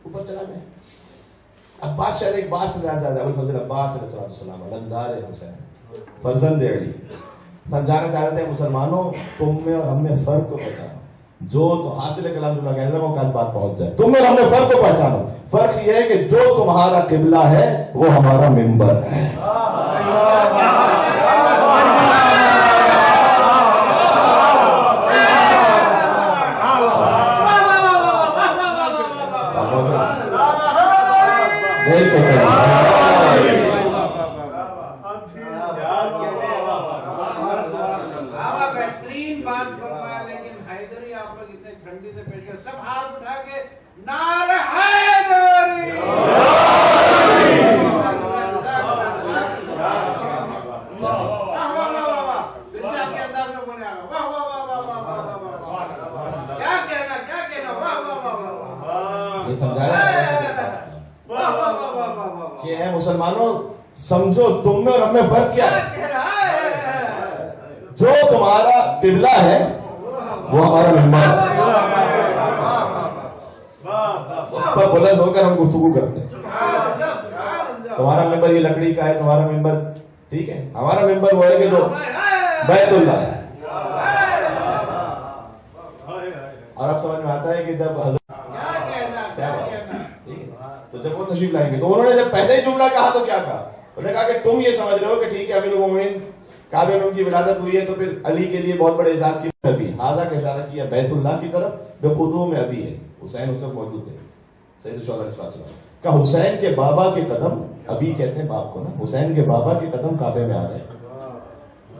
اوپر چلا جائے. عباس شاید ایک بات سمجھانا چاہتا ہے, ابو الفضل عباس علیہ السلام علمدار حسین فرزند علی سمجھانا چاہتے ہیں مسلمانوں تم میں اور ہم میں فرق کو پہچانو. جو تو حاصل کلام اللہ کہنے لگا کل بات پہنچ جائے. تم میں اور ہم میں فرق کو پہچانو. فرق یہ ہے کہ جو تمہارا قبلہ ہے وہ ہمارا منبر ہے. بہترین بات فرمایا, لیکن حیدری آپ لوگ اتنے ٹھنڈی سے پیش کر سب ہاتھ اٹھا کے نعرہ حیدری. یہ سمجھایا کہ ہے مسلمانوں سمجھو تم میں اور ہم میں فرق کیا ہے. جو تمہارا قبلہ ہے وہ ہمارا منبر ہے. اس پر بلند ہو کر ہم گفتگو کرتے ہیں. تمہارا ممبر یہ لکڑی کا ہے, تمہارا ممبر ٹھیک ہے, ہمارا ممبر وہ ہے کہ جو بیت اللہ ہے. اور اب سمجھ میں آتا ہے کہ جب حضرت تو جب وہ تشریف لائیں گے تو انہوں نے جب پہلے جملہ کہا تو کیا کہا, انہوں نے کہا کہ تم یہ سمجھ رہے ہو کہ ٹھیک ہے امیر المومنین کعبے میں ان کی ولادت ہوئی ہے تو پھر علی کے لیے بہت بڑے اعزاز کی ابھی حاضہ کا اشارہ کیا بیت اللہ کی طرف جو قدوم میں ابھی ہے. حسین اس وقت موجود تھے. سید الشہداء علیہ السلام کہ حسین کے بابا کے قدم, ابھی کہتے ہیں باپ کو نا, حسین کے بابا کے قدم کعبے میں آ گئے.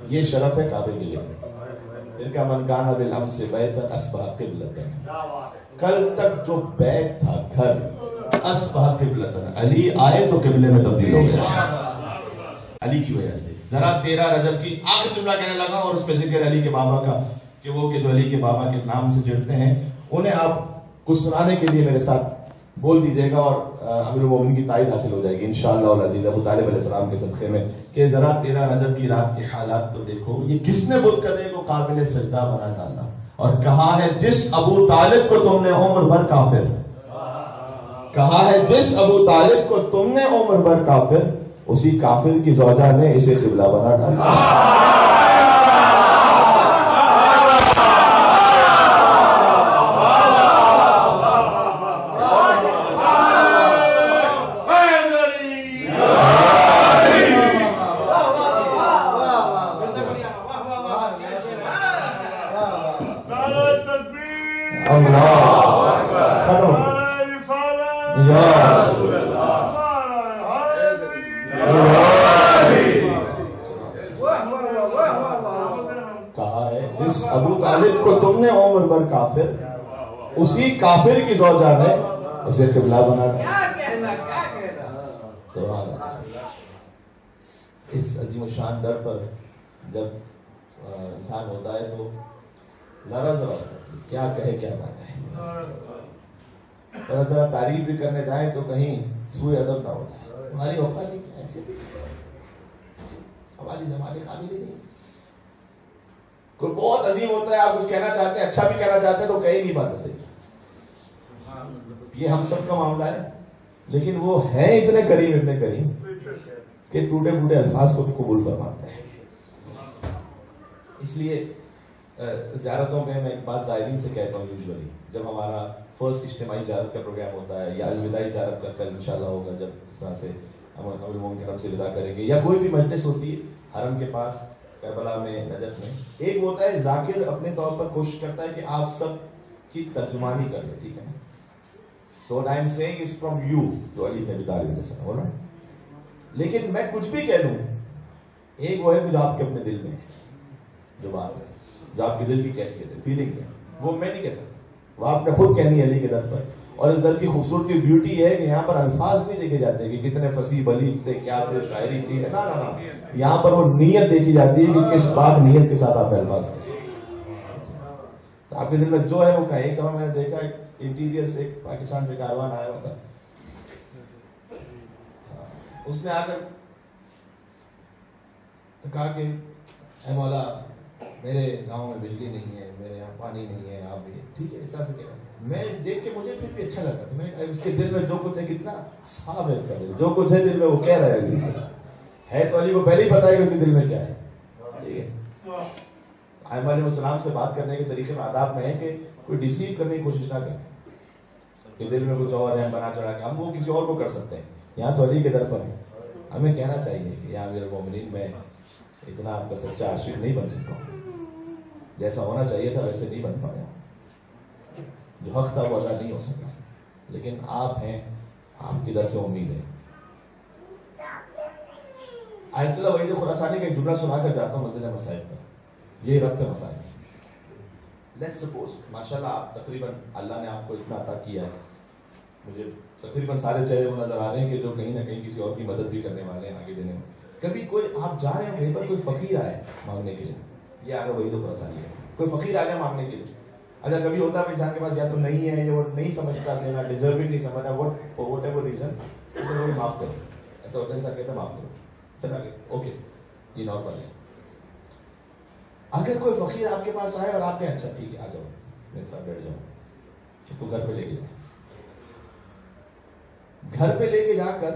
یہ شرف ہے کعبے کے لیے. ان کا من کان بالامس بیتا اصبح قبلۃ, کل تک جو بیت تھا گھر اصبح قبلۃ, علی آئے تو قبلے میں تبدیل ہو گیا علی کی وجہ سے. ذرا 13 رجب کی آخر جملہ کہنے لگا اور اس پہ ذکر علی کے بابا کا کہ وہ کہ جو علی کے بابا کے نام سے جڑتے ہیں انہیں آپ کچھ سنانے کے لیے میرے ساتھ بول دیجیے گا اور امیر المومنین کی تائید حاصل ہو جائے گی انشاءاللہ العزیز ابو طالب علیہ السلام کے صدقے میں کہ ذرا 13 رجب کی رات کے حالات تو دیکھو. یہ کس نے بتکدے کو قابل سجدہ بنا ڈالا اور کہا ہے جس ابو طالب کو تم نے عمر بھر کافر, کہا ہے جس ابو طالب کو تم نے عمر بھر کافر, اسی کافر کی زوجہ نے اسے قبلہ بنا ڈالا. جس ابو طالب کو تم نے عمر بھر کافر، اسی کافر کی زوجہ نے اسے قبلہ بنا دیا. سبحان اللہ. اس عظیم الشان در پر جب انسان ہوتا ہے تو لرز ہوتا ہے، کیا کہے کیا نہ کہے. اور ذرا تعریف بھی کرنے جائیں تو کہیں سوء ادب نہ ہو جائے. ہماری اوقات ایسے بھی ہماری زمانے قابل ہی نہیں. کوئی بہت عظیم ہوتا ہے، آپ کچھ کہنا چاہتے ہیں، اچھا بھی کہنا چاہتے ہیں تو کہیں نہیں بات صحیح. یہ ہم سب کا معاملہ ہے، لیکن وہ ہیں اتنے کریم، اتنے کریم کہ ٹوٹے پھوٹے الفاظ کو قبول فرماتے ہیں. اس لیے زیارتوں میں ایک بات زائرین سے کہتا ہوں، یوزولی جب ہمارا فرسٹ اجتماعی زیارت کا پروگرام ہوتا ہے یا الوداعی زیارت کا کل انشاءاللہ ہوگا، جب اس طرح سے ہم امیر المومنین کرم سے ودا کریں گے، یا کوئی بھی مجلس ہوتی ہے حرم کے پاس، کربلا میں، نجف میں، ایک ہوتا ہے ذاکر اپنے طور پر کوشش کرتا ہے کہ آپ سب کی ترجمانی کر لیں، ٹھیک ہے. تو what I am saying is from you to علی بن ابی طالب علیہ السلام، ہو نا. لیکن میں کچھ بھی کہہ لوں، ایک وہ ہے جو آپ کے اپنے دل میں ہے، جو بات ہے، جو آپ کے دل کی کیفیت ہے، فیلنگز ہے، وہ میں نہیں کہہ سکتا، وہ آپ نے خود کہنی ہے علی کے در پر. اور اس در کی خوبصورتی اور بیوٹی ہے کہ یہاں پر الفاظ نہیں دیکھے جاتے کہ کتنے فصیح بلیغ تھے، کیا تھے، شاعری تھی، نہ نہ نہ. یہاں پر وہ نیت دیکھی جاتی ہے کہ کس پاک نیت کے ساتھ آپ الفاظ کریں. آپ کے دل میں جو ہے وہ کہیں. ایک دفعہ میں نے دیکھا انٹیریئر سے ایک پاکستان سے کاروان آیا ہوا تھا، اس نے آ کر کہا کہ اے مولا میرے گاؤں میں بجلی نہیں ہے، میرے یہاں پانی نہیں ہے، آپ بھی ٹھیک ہے. ایسا سے کہا. میں دیکھ کے مجھے پھر بھی اچھا لگا تھا. میں اس کے دل میں جو کچھ ہے، کتنا صاف ہے اس کا دل، جو کچھ ہے دل میں وہ کہہ رہا ہے علی سے. ہے تو علی کو پہلے ہی پتا ہے کہ اس کے دل میں کیا ہے. ٹھیک ہے. آئمہ علیہ السلام سے بات کرنے کے طریقے میں آداب میں ہے کہ کوئی ڈیسیو کرنے کی کوشش نہ کریں کہ دل میں کچھ اور ہے بنا چڑھا کے. ہم وہ کسی اور کو کر سکتے ہیں، یہاں تو علی کے در پر ہے. ہمیں کہنا چاہیے کہ یا امیر المومنین میں اتنا آپ کا سچا عاشق نہیں بن سکا، جیسا ہونا چاہیے تھا ویسے نہیں بن پایا، جو حق تھا وہ ادا نہیں ہو سکا. لیکن آپ ہیں، آپ کی در سے امید ہے. آیت اللہ وحید خراسانی کا ایک جملہ سنا کر جاتا ہوں منزل مسائل پر، یہ ربط مسائل. لیٹس سپوز ماشاءاللہ آپ تقریباً اللہ نے آپ کو اتنا عطا کیا ہے، مجھے تقریباً سارے چہرے وہ نظر آ رہے ہیں کہ جو کہیں نہ کہیں کسی اور کی مدد بھی کرنے والے ہیں آگے دینے میں. کبھی کوئی آپ جا رہے ہیں کہیں پر، کوئی فقیر آئے مانگنے کے لیے، یہ آگے وحید خراسانی ہے، کوئی فقیر آ جائے مانگنے کے لیے. اچھا کبھی ہوتا ہے انسان کے پاس یا تو نہیں ہے، یا وہ نہیں سمجھتا دینا، ڈیزرونگ نہیں سمجھنا، واٹ ایور ریزن، تو معاف کرو. ایسا ہوتا ہے انسان کہتا ہے معاف کرو، چلا گیا، اوکے یہ نارمل ہے. اگر کوئی فقیر آپ کے پاس آئے اور آپ نے اچھا ٹھیک ہے آ جاؤ میرے ساتھ بیٹھ جاؤ، اس کو گھر پہ لے کے جائیں. گھر پہ لے کے جا کر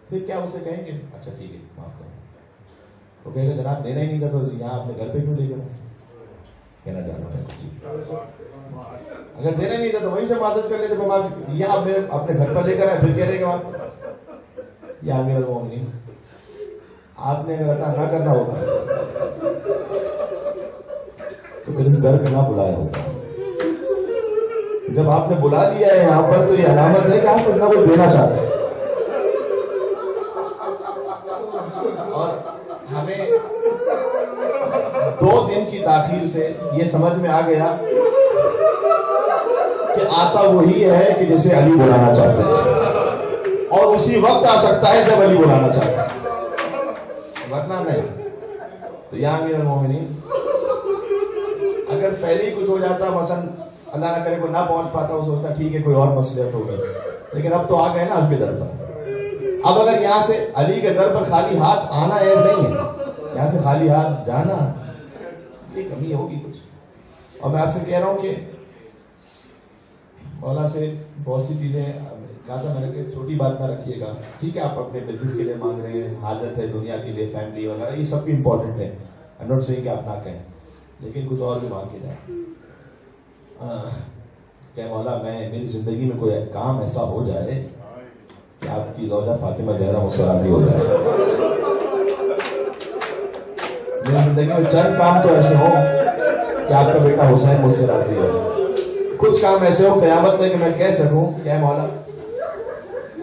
پھر کیا اسے کہیں کہ اچھا ٹھیک ہے معاف کرو. وہ کہے گا جناب دینا ہی نہیں تھا تو یہاں اپنے گھر پہ کیوں لے گئے؟ کہنا چاہتا ہوں اگر دینا ہی نہیں تھا تو وہیں سے معذرت کر لیتے. یہاں آپ اپنے گھر پر لے کر آئے پھر کہہ رہے کہ آپ یا امیر المومنین آپ نے اگر عطا نہ کرنا ہوگا تو پھر اس گھر پہ نہ بلایا ہوگا. جب آپ نے بلا لیا ہے یہاں پر تو یہ علامت ہے کہ آپ کچھ نہ کچھ دینا چاہتے ہیں. اور ہمیں 2 دن کی تاخیر سے یہ سمجھ میں آ گیا کہ آتا وہی ہے کہ جسے علی بلانا چاہتے ہیں، اور اسی وقت آ سکتا ہے جب علی بلانا چاہتا ہے، ورنہ نہیں. تو یا امیر المومنین اگر پہلے ہی کچھ ہو جاتا، مثلا اللہ نہ کرے کوئی نہ پہنچ پاتا، وہ سوچتا ٹھیک ہے کوئی اور مصلحت ہوگی، لیکن اب تو آ گئے نا آپ کے در پر. اب اگر یہاں سے علی کے در پر خالی ہاتھ آنا عیب نہیں ہے، یہاں سے خالی ہاتھ جانا یہ کمی ہوگی کچھ. اور میں آپ سے کہہ رہا ہوں کہ مولا سے بہت سی چیزیں کہا تھا میں نے کہ چھوٹی بات نہ رکھیے گا. ٹھیک ہے آپ اپنے بزنس کے لیے مانگ رہے ہیں، حاجت ہے دنیا کے لیے، فیملی وغیرہ، یہ سب بھی امپورٹنٹ ہے. آئی نوٹ سیئنگ کہ آپ نہ کہیں، لیکن کچھ اور بھی مانگ کے جائیں کہ مولا میری زندگی میں کوئی کام ایسا ہو جائے کہ آپ کی زوجہ فاطمہ زہرا مجھ سے راضی ہو جائے. میری زندگی میں چند کام تو ایسے ہوں کہ آپ کا بیٹا حسین مجھ سے راضی ہو. کچھ کام ایسے ہو قیامت میں کہ میں کہہ سکوں کہ اے مولا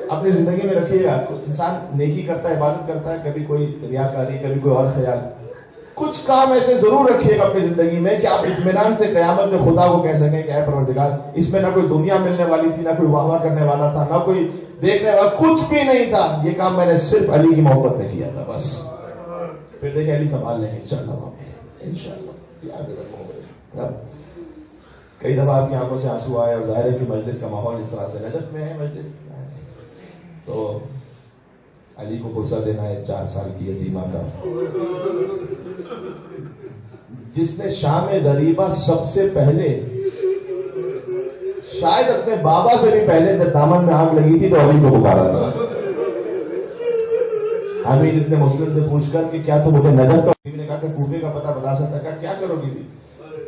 اپنی زندگی میں رکھیے گا. انسان نیکی کرتا ہے، عبادت کرتا ہے، کبھی کوئی ریاکاری، کبھی کوئی اور خیال. کچھ کام ایسے ضرور رکھیے گا اپنی زندگی میں کہ آپ اطمینان سے قیامت میں خدا کو کہہ سکیں کہ اے پروردگار اس میں نہ کوئی دنیا ملنے والی تھی، نہ کوئی واہ واہ کرنے والا تھا، نہ کوئی دیکھنے والا، کچھ بھی نہیں تھا، یہ کام میں نے صرف علی کی محبت میں کیا تھا بس. پھر دیکھیں علی سنبھال لیں گے انشاءاللہ. کئی دفعہ آپ کی آنکھوں سے آنسو آئے اور ظاہر ہے کہ مجلس کا ماحول اس طرح سے نجف میں ہے مجلس، تو علی کو فرصت دینا ہے 4 سال کی یتیمہ کا، جس نے شام غریبہ سب سے پہلے شاید اپنے بابا سے بھی پہلے جب دامن میں آگ لگی تھی تو علی کو پکارا تھا. حمید ابن مسلم سے پوچھ کر کہ کیا تم مجھے نجف کا، نے کہا کہ کوفے کا پتہ بتا سکتا ہے؟ کیا کرو گی؟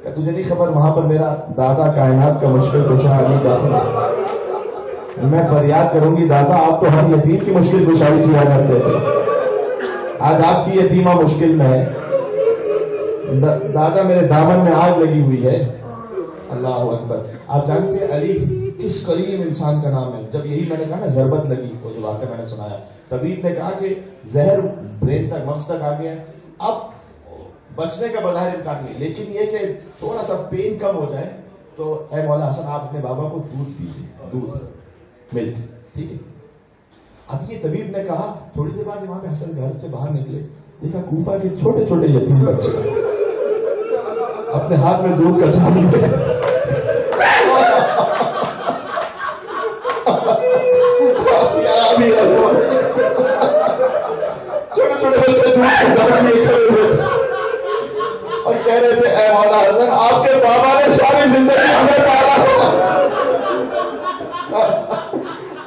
کہ تجھے نہیں خبر وہاں پر میرا دادا کائنات کا مشکل کشا علی جعفر ہے، میں فریاد کروں گی دادا آپ تو ہر یتیم کی مشکل کشائی کیا کرتے تھے، آج آپ کی یتیمہ مشکل میں ہے، دادا میرے دامن میں آگ لگی ہوئی ہے. اللہ اکبر. آپ جانتے ہیں علی کس کریم انسان کا نام ہے. جب یہی میں نے کہا نا ضربت لگی، وہ جو واقعہ میں نے سنایا، طبیب نے کہا کہ زہر برین تک مغز تک آ گیا، اب بچنے کا بظاہر امکان نہیں، لیکن یہ کہ تھوڑا سا پین کم ہو جائے تو اے مولا حسن آپ اپنے بابا کو دودھ دیجیے، دودھ ملک، ٹھیک ہے. اب یہ طبیب نے کہا، تھوڑی دیر بعد امام حسن گھر سے باہر نکلے، دیکھا کوفہ کے چھوٹے چھوٹے یتیم بچے اپنے ہاتھ میں دودھ کا جام لے چھوٹے چھوٹے بچے دودھ کا جام لیے کھڑے ہوئے تھے اور کہہ رہے تھے اے مولا حسن آپ کے بابا نے ساری زندگی ہمیں پالا،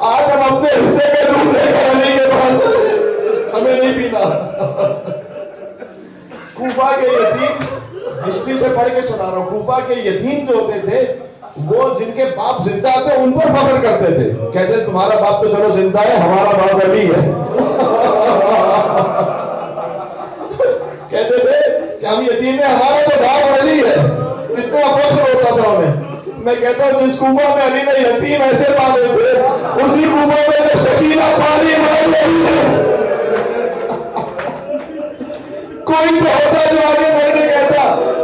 آج ہم اپنے حصے کے دودھ لے کر علی کے پاس ہمیں نہیں پینا. کوفہ کے یتیم، ہسٹری سے پڑھ کے سنا رہا ہوں، کوفہ کے یتیم جو ہوتے تھے وہ جن کے باپ زندہ تھے ان پر فخر کرتے تھے، کہتے تمہارا باپ تو چلو زندہ ہے، ہمارا باپ علی ہے. کہتے تھے کہ ہم یتیم ہیں، ہمارا تو باپ علی ہے، اتنا فخر ہوتا تھا انہیں. میں کہتا ہوں جس کوفہ میں علی نے یتیم ایسے پالے تھے، اسی کوفہ میں جو سکینہ پانی مار رہی ہے، کوئی تو ہوتا جو آگے بڑھ کے کہتا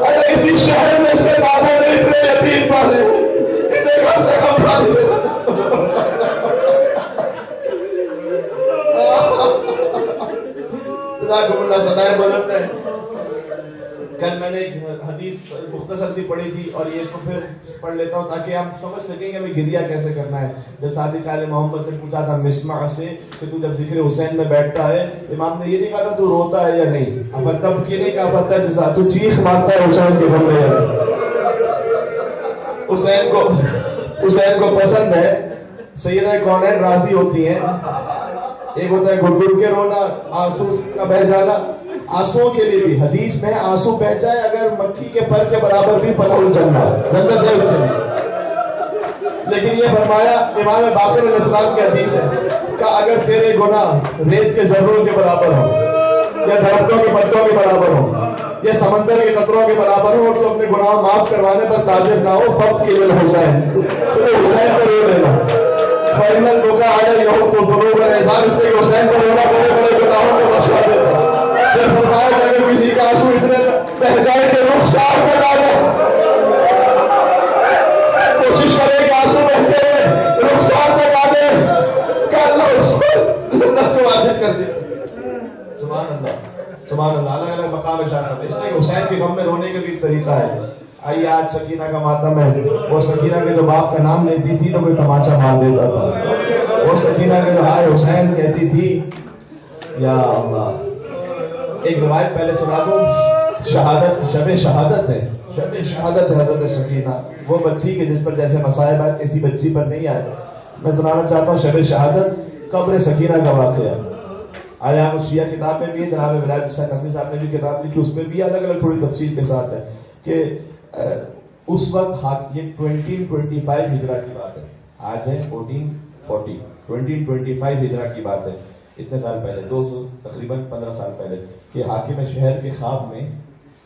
ارے اسی شہر میں اس کے دادا نے اتنے یتیم پالے، اسے کم سے کم پالے. جزاکم اللہ سدائے بلند ہے. کل میں نے ایک حدیث مختصر سی پڑھی تھی اور یہ اس کو پھر پڑھ لیتا ہوں تاکہ ہم سمجھ سکیں کہ ہمیں گریا کیسے کرنا ہے. جب صادق آل محمد نے پوچھا تھا مسمع سے کہ تو جب ذکر حسین میں بیٹھتا ہے، امام نے یہ نہیں کہا تھا تو روتا ہے یا نہیں، اب کی نہیں کہا فتح جزا تو چیخ مارتا ہے حسین کے غم میں. حسین کو پسند ہے سیدہ کونین راضی ہوتی ہیں، ایک ہوتا ہے گھٹ گھٹ کے رونا، آنسو کا بہ جانا. آنسو کے لیے بھی حدیث میں آنسو بہ جائے اگر مکھی کے پر کے برابر بھی فلاح الجنت، جنت ہے اس کے لیے. لیکن یہ فرمایا امام باقر علیہ السلام کی حدیث ہے کہ اگر تیرے گناہ ریت کے ذروں کے برابر ہوں یا درختوں کے پتوں کے برابر ہوں یا سمندر کے قطروں کے برابر ہوں اور تو اپنے گناہ معاف کروانے پر قادر نہ ہو، فقط کے لیے حسین تو حسین کو رو لینا. فائنل دھوکہ آ جائے یہاں تو ضرور کا احسان اس لیے حسین کو رونا بڑے بڑے گناہوں کو بخشوا دیتا. پھر فرمایا کہ اگر کسی کا آنسو اتنے بہ جائے کہ رخسار تک آ جائے، کوشش کرے کہ آنسو بہتے ہوئے رخسار تک آ جائے کہ اللہ اس کو جنت کو واجب کر دے. سبحان اللہ سبحان اللہ. الگ الگ مقام اشارہ. اس لیے حسین کے غم میں رونے کا بھی طریقہ ہے. آئیے آج سکینہ کا ماتم ہے. وہ سکینہ کے جو باپ کا نام لیتی تھی تو کوئی تماچا مار دیتا تھا. وہ سکینہ کے جو ہائے حسین کہتی تھی یا اللہ. ایک روایت پہلے سنا دوں، شہادت شب شہادت ہے، شب شہادت ہے حضرت سکینہ، وہ بچی کے جس پر جیسے مصائب آئے کسی بچی پر نہیں آئے. میں سنانا چاہتا ہوں شب شہادت قبر سکینہ کا واقعہ. آیا شیعہ کتاب میں بھی ہے، جناب ولایت حسین نقوی صاحب نے بھی کتاب لکھی، اس میں بھی الگ الگ تھوڑی تفصیل کے ساتھ ہے کہ اس وقت یہ 2025 ہجرہ کی بات ہے، آج ہے 1440، 2025 ہجرہ کی بات ہے. اتنے سال پہلے، 200 تقریباً 15 سال پہلے، کہ حاکم شہر کے خواب میں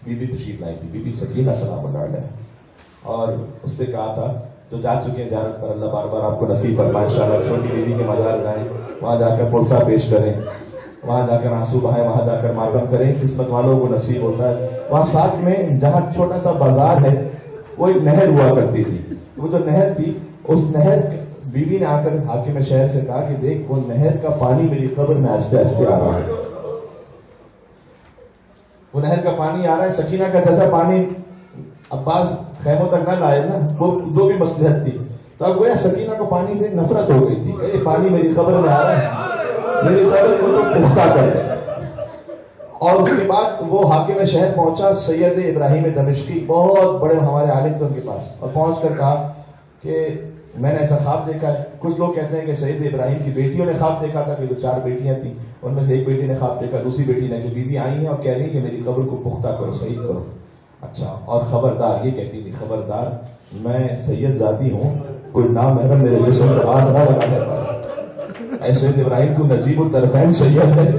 بی بی تشریف لائی تھی، بی بی سکینہ سلام اللہ علیہ، اور اس سے کہا تھا جو جا چکے ہیں زیارت پر، اللہ بار بار آپ کو نصیب فرمائے انشاءاللہ، چھوٹی بیوی کے مزار جائیں، وہاں جا کر پرسہ پیش کریں وہاں جا کر آنسو بہائیں، وہاں جا کر ماتم کریں، قسمت والوں کو نصیب ہوتا ہے. وہاں ساتھ میں جہاں چھوٹا سا بازار ہے وہ ایک نہر ہوا کرتی تھی. وہ جو نہر تھی اس نہر بیوی نے آ کر حاکم شہر سے کہا کہ دیکھ وہ نہر کا پانی میری قبر میں آہستہ آہستہ آ رہا ہے. وہ نہر کا پانی آ رہا ہے. سکینہ کا چچا پانی عباس خیموں تک نہ لائے نا، وہ جو بھی مصلحت تھی. تو اب گویا سکینہ کو پانی سے نفرت ہو گئی تھی کہ یہ پانی میری قبر میں آ رہا ہے، میری قبر کو تو پختہ کر دے. اور اس کے بعد وہ حاکم شہر پہنچا، سید ابراہیم دمشقی، بہت بڑے ہمارے عالم تھے ان کے پاس، اور پہنچ کر کہا کہ میں نے ایسا خواب دیکھا ہے. کچھ لوگ کہتے ہیں کہ سید ابراہیم کی بیٹیوں نے خواب دیکھا تھا کہ جو 4 بیٹیاں تھیں ان میں سے ایک بیٹی نے خواب دیکھا، دوسری بیٹی نے کہ بیوی آئی ہیں اور کہہ رہی ہیں کہ میری قبر کو پختہ کرو، صحیح کرو. اچھا، اور خبردار، یہ کہتی تھی خبردار میں سید ذاتی ہوں، کوئی نامحرم میرے جسم پر ہاتھ نہ لگانے پائے. اے سید ابراہیم تو نجیب الطرفین سید ہے،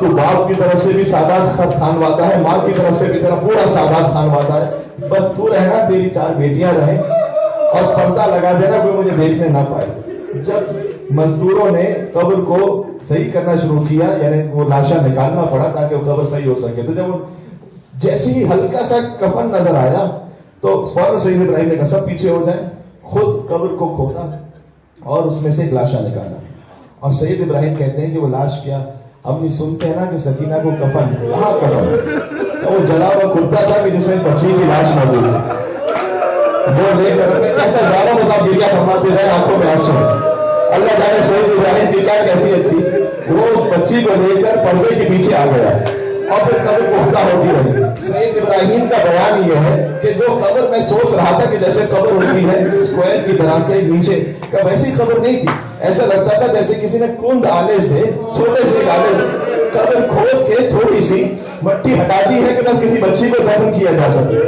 تو باپ کی طرف سے بھی سادات خانوادہ ہے، ماں کی طرف سے بھی تیرا پورا سادات خانوادہ ہے. بس تو رہنا، تیری 4 بیٹیاں رہیں اور پردہ لگا دینا، کوئی مجھے دیکھنے نہ پائے. جب مزدوروں نے قبر کو صحیح کرنا شروع کیا، یعنی وہ لاشا نکالنا پڑا تاکہ وہ قبر صحیح ہو سکے، تو جب جیسے ہی ہلکا سا کفن نظر آیا تو فوراً سید ابراہیم نے کہا سب پیچھے ہو جائیں. خود قبر کو کھودا اور اس میں سے ایک لاشا نکالا. اور سید ابراہیم کہتے ہیں کہ وہ لاش کیا، ہم نہیں سنتے ہیں نا کہ سکینہ کو کفن، کہاں کفن؟ وہ جلا ہوا کرتا تھا کہ جس میں بچی کی لاش موجود تھی، وہ لے کر کہتا جا رہا ہوں، بس آپ گریا فرماتے رہے، آنکھوں میں آنسو. اللہ جانے سید ابراہیم کی کیا کیفیت تھی. وہ اس بچی کو لے کر پردے کے پیچھے آ گیا اور پھر قبر پختہ ہوتی رہی. سید ابراہیم کا بیان یہ ہے کہ جو قبر میں سوچ رہا تھا کہ جیسے قبر ہوتی ہے اسکوائر کی طرح سے نیچے کا، ویسی قبر نہیں تھی. ایسا لگتا تھا جیسے کسی نے کند آلے سے، چھوٹے سے آلے سے قبر کھود کے تھوڑی سی مٹی ہٹا دی ہے کہ بس کسی بچی کو دفن کیا جا سکے.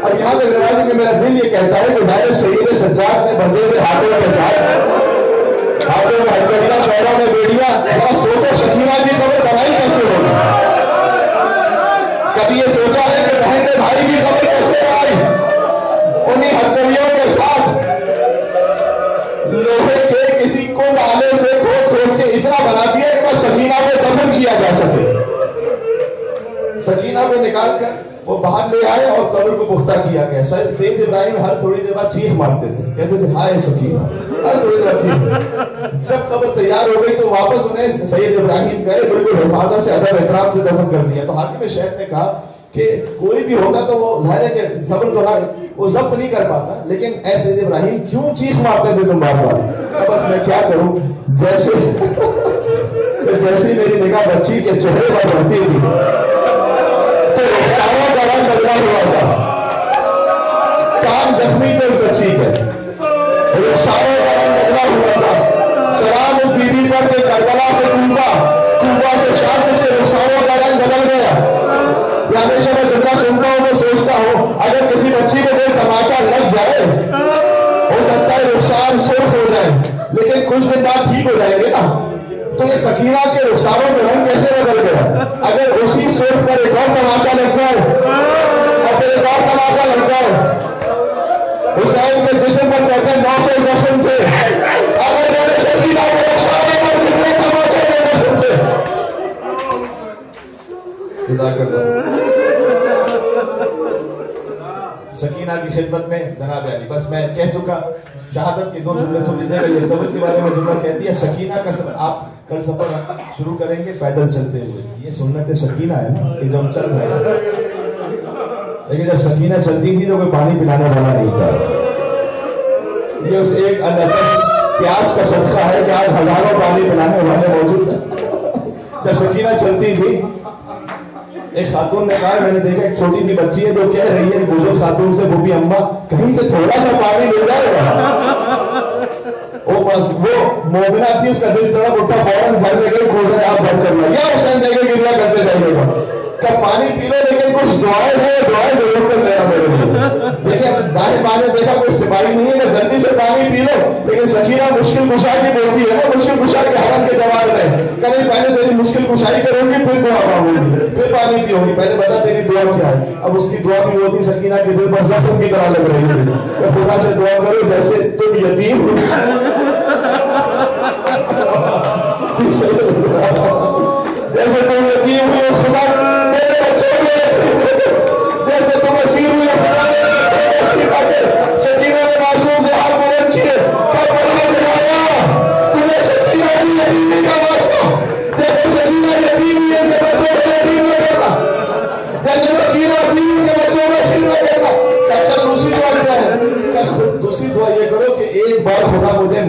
اب یہاں تک روایت کہ میرا دل یہ کہتا ہے کہ ظاہر سید سجاد نے بندے ہوئے ہاتھوں کے ساتھ، ہاتھوں میں ہتھیلیاں، پیروں میں بیڑیاں، بہت سوچو سکینہ کی قبر بنائی کیسے ہوگی. کبھی یہ سوچا ہے کہ بہن نے بھائی کی قبر کیسے بنائی؟ انہیں ہتھیلیوں کے ساتھ لوہے کے کسی کند آلے سے کھود کے اتنا بنا دیا کہ بس سکینہ کو دفن کیا جا سکے. سکینہ کو نکال کر وہ باہر لے آئے اور قبر کو پختہ کیا گیا. سید ابراہیم ہر تھوڑی دیر بعد چیخ مارتے تھے، کہتے تھے ہائے سکینہ، ہر تھوڑی دیر بعد چیخ. جب قبر تیار ہو گئی تو واپس انہیں سید ابراہیم گئے، بالکل حفاظت سے ادب احترام سے دفن کر دیا. تو حاکم شہر نے کہا کہ کوئی بھی ہوگا تو وہ ظاہر ہے کہ صبر تو وہ ضبط نہیں کر پاتا، لیکن اے سید ابراہیم کیوں چیخ مارتے تھے تم بار بار؟ بس میں کیا کروں، جیسے میری نگاہ بچی کے چہرے پر پڑتی تھی تو رخساروں کا رنگ بدلا ہوا تھا. کان زخمی تھے اس بچی کے، رخساروں کا رنگ بدلا ہوا تھا. سلام اس بیوی پر کہ کربلا سے کوفہ سے شام سے رخساروں کا رنگ بدل گیا. یا ہمیشہ میں جملہ سنتا ہوں میں سوچتا ہوں اگر کسی بچی کو کوئی تماچا لگ جائے ہو سکتا ہے رخسار سرخ ہو جائے، لیکن کچھ دن بعد ٹھیک ہو جائیں گے نا. تو یہ سکینہ کے رخساروں میں رنگ کیسے بدل گیا؟ اگر اسی سرخ پر ایک اور تماچا لگ جائے اور پھر ایک اور تماچا لگ جائے. حسین کے جسم پر کہتے ہیں 900 زخم تھے، اگر میرے سکینہ کے رخساروں پر کتنے تماچے کے زخم تھے. سکینہ کی خدمت میں جناب علی، بس میں کہہ چکا. شہادت کے 2 جملے سن لیجیے گا. یہ قبر کے بارے میں جملہ کہہ دیا. سکینہ کا سفر آپ کل سفر شروع کریں گے پیدل چلتے ہوئے. یہ سنت سکینہ ہے نا کہ جب چل رہے ہیں، لیکن جب سکینہ چلتی تھی تو کوئی پانی پلانے والا نہیں تھا. یہ اس ایک پیاس کا صدقہ ہے کہ آج ہزاروں پانی پلانے والے موجود ہیں. جب سکینہ چلتی تھی ایک خاتون نے کہا میں نے دیکھا ایک چھوٹی سی بچی ہے جو کہہ رہی ہے بزرگ خاتون سے بوبی اماں کہیں سے تھوڑا سا پانی مل جائے گا. وہ مومنہ تھی، اس کا دل تڑپ اٹھا، فوراً گھر میں گئی کوزہ آپ بھر کرنا یا حسین دے کے گریا کرتے جائیے گا کہ پانی پی لو، لیکن کچھ دعائیں ہیں، دعائیں ضرور کر لینا میرے لیے. دیکھیں دائیں بائیں دیکھا کوئی سپاہی نہیں ہے کہ جلدی سے پانی پی لو، لیکن سکینہ مشکل کشائی کی بولتی ہے نا، مشکل کشائی کے حرم کے جواب میں کہیں پہلے تیری مشکل کشائی کروں گی پھر دعا مانگوں گی پھر پانی پیوں گی، پہلے بتا تیری دعا کیا ہے. اب اس کی دعا بھی ہوتی سکینہ کے دل پر زخم کی طرح لگ رہی ہے کہ خدا سے دعا کرو جیسے تم یتیم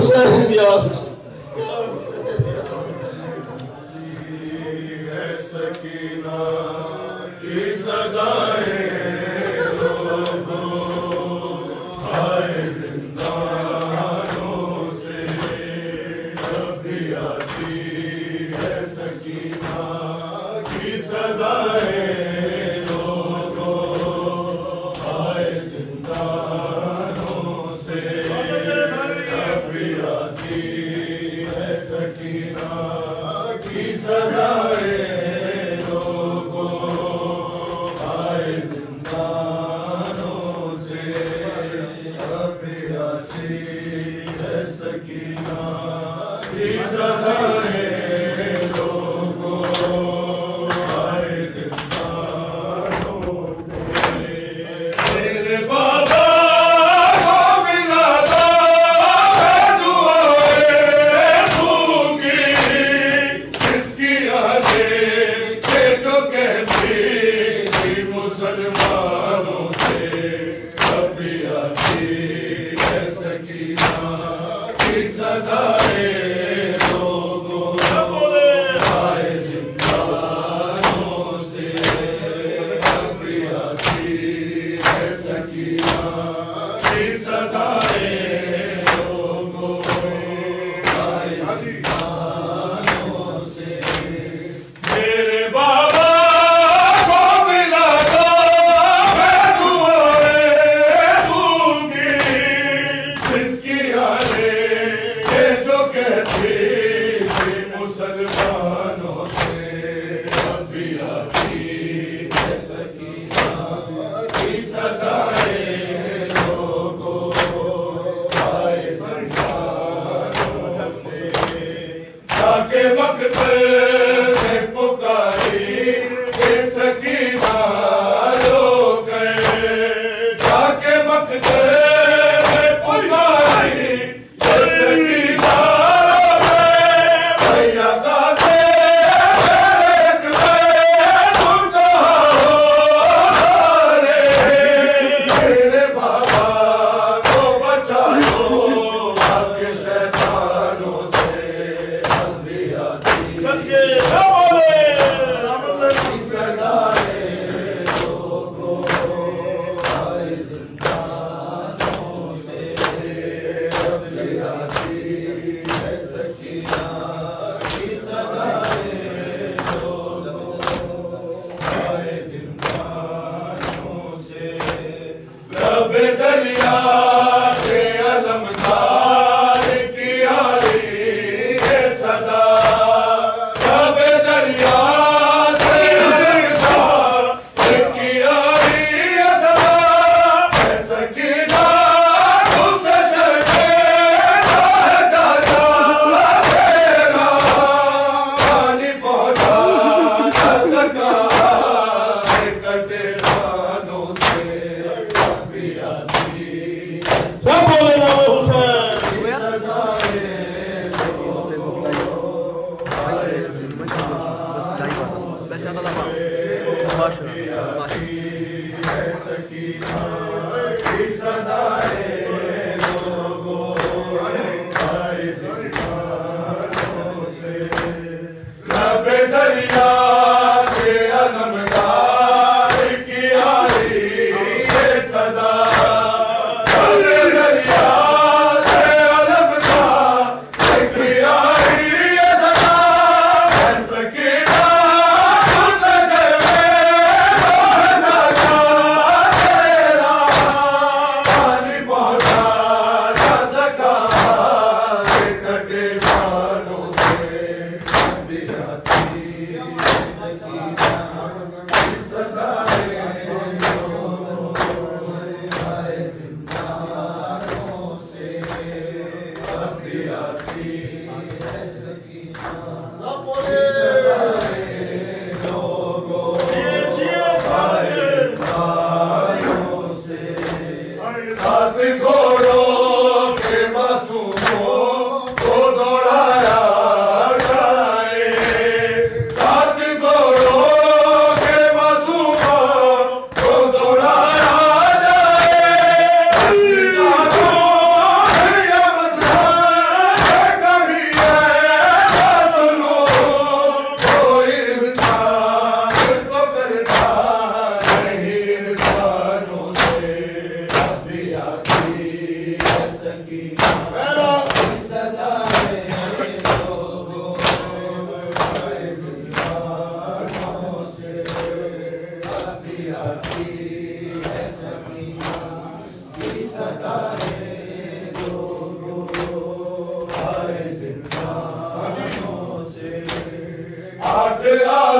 حسین یا حسین سکینہ کی سدائے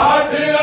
8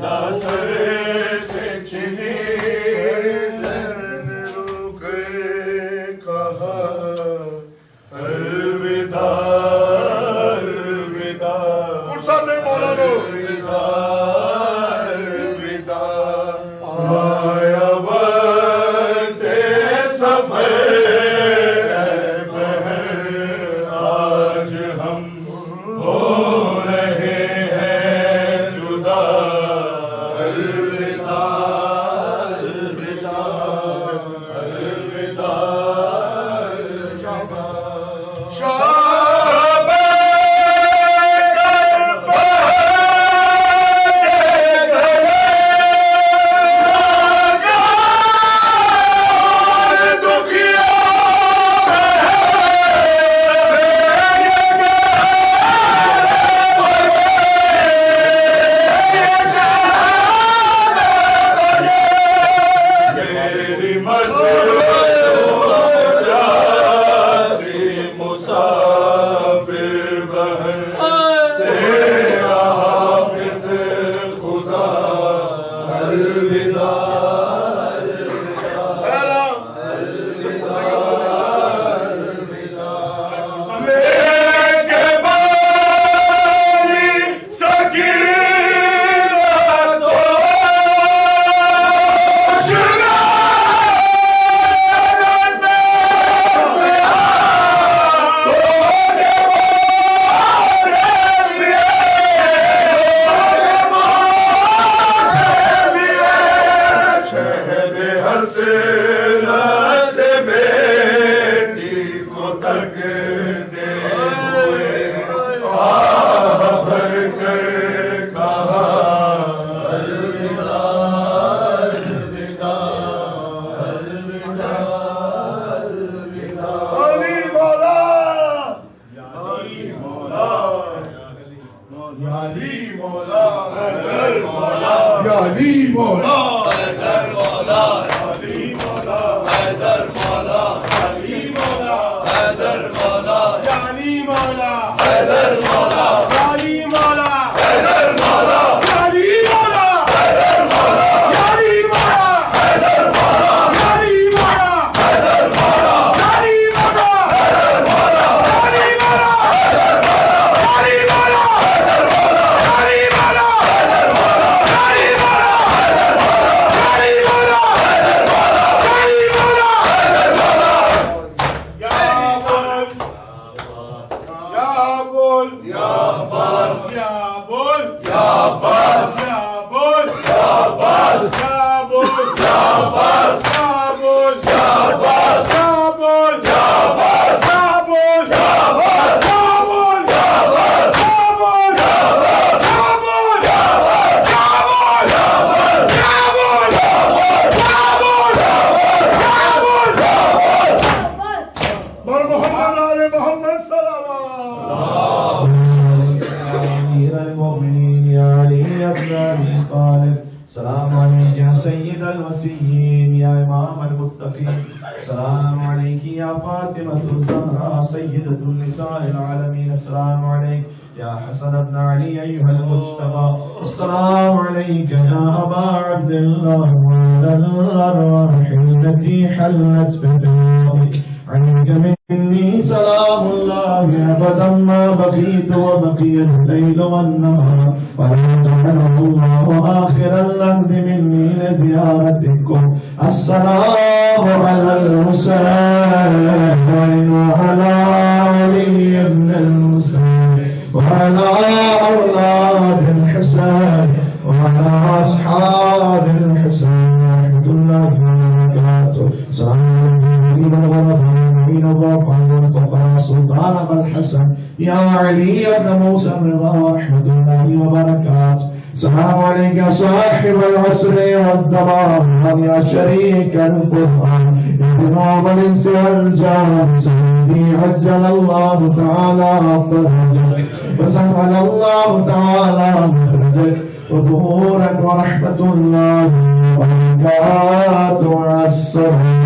الوداع سر سے چھنی روک کہا الوداع الوداع مولانا الوداع آیا وقت سفر بہر آج ہم ہو رہے ہیں جدا الوداع الوداع الوداع شريك القرآن إمام الإنس والجان سيدي عجل الله تعالى فرجك وسهل الله تعالى مخرجك وظهورك ورحمة الله وبركاته على السلام.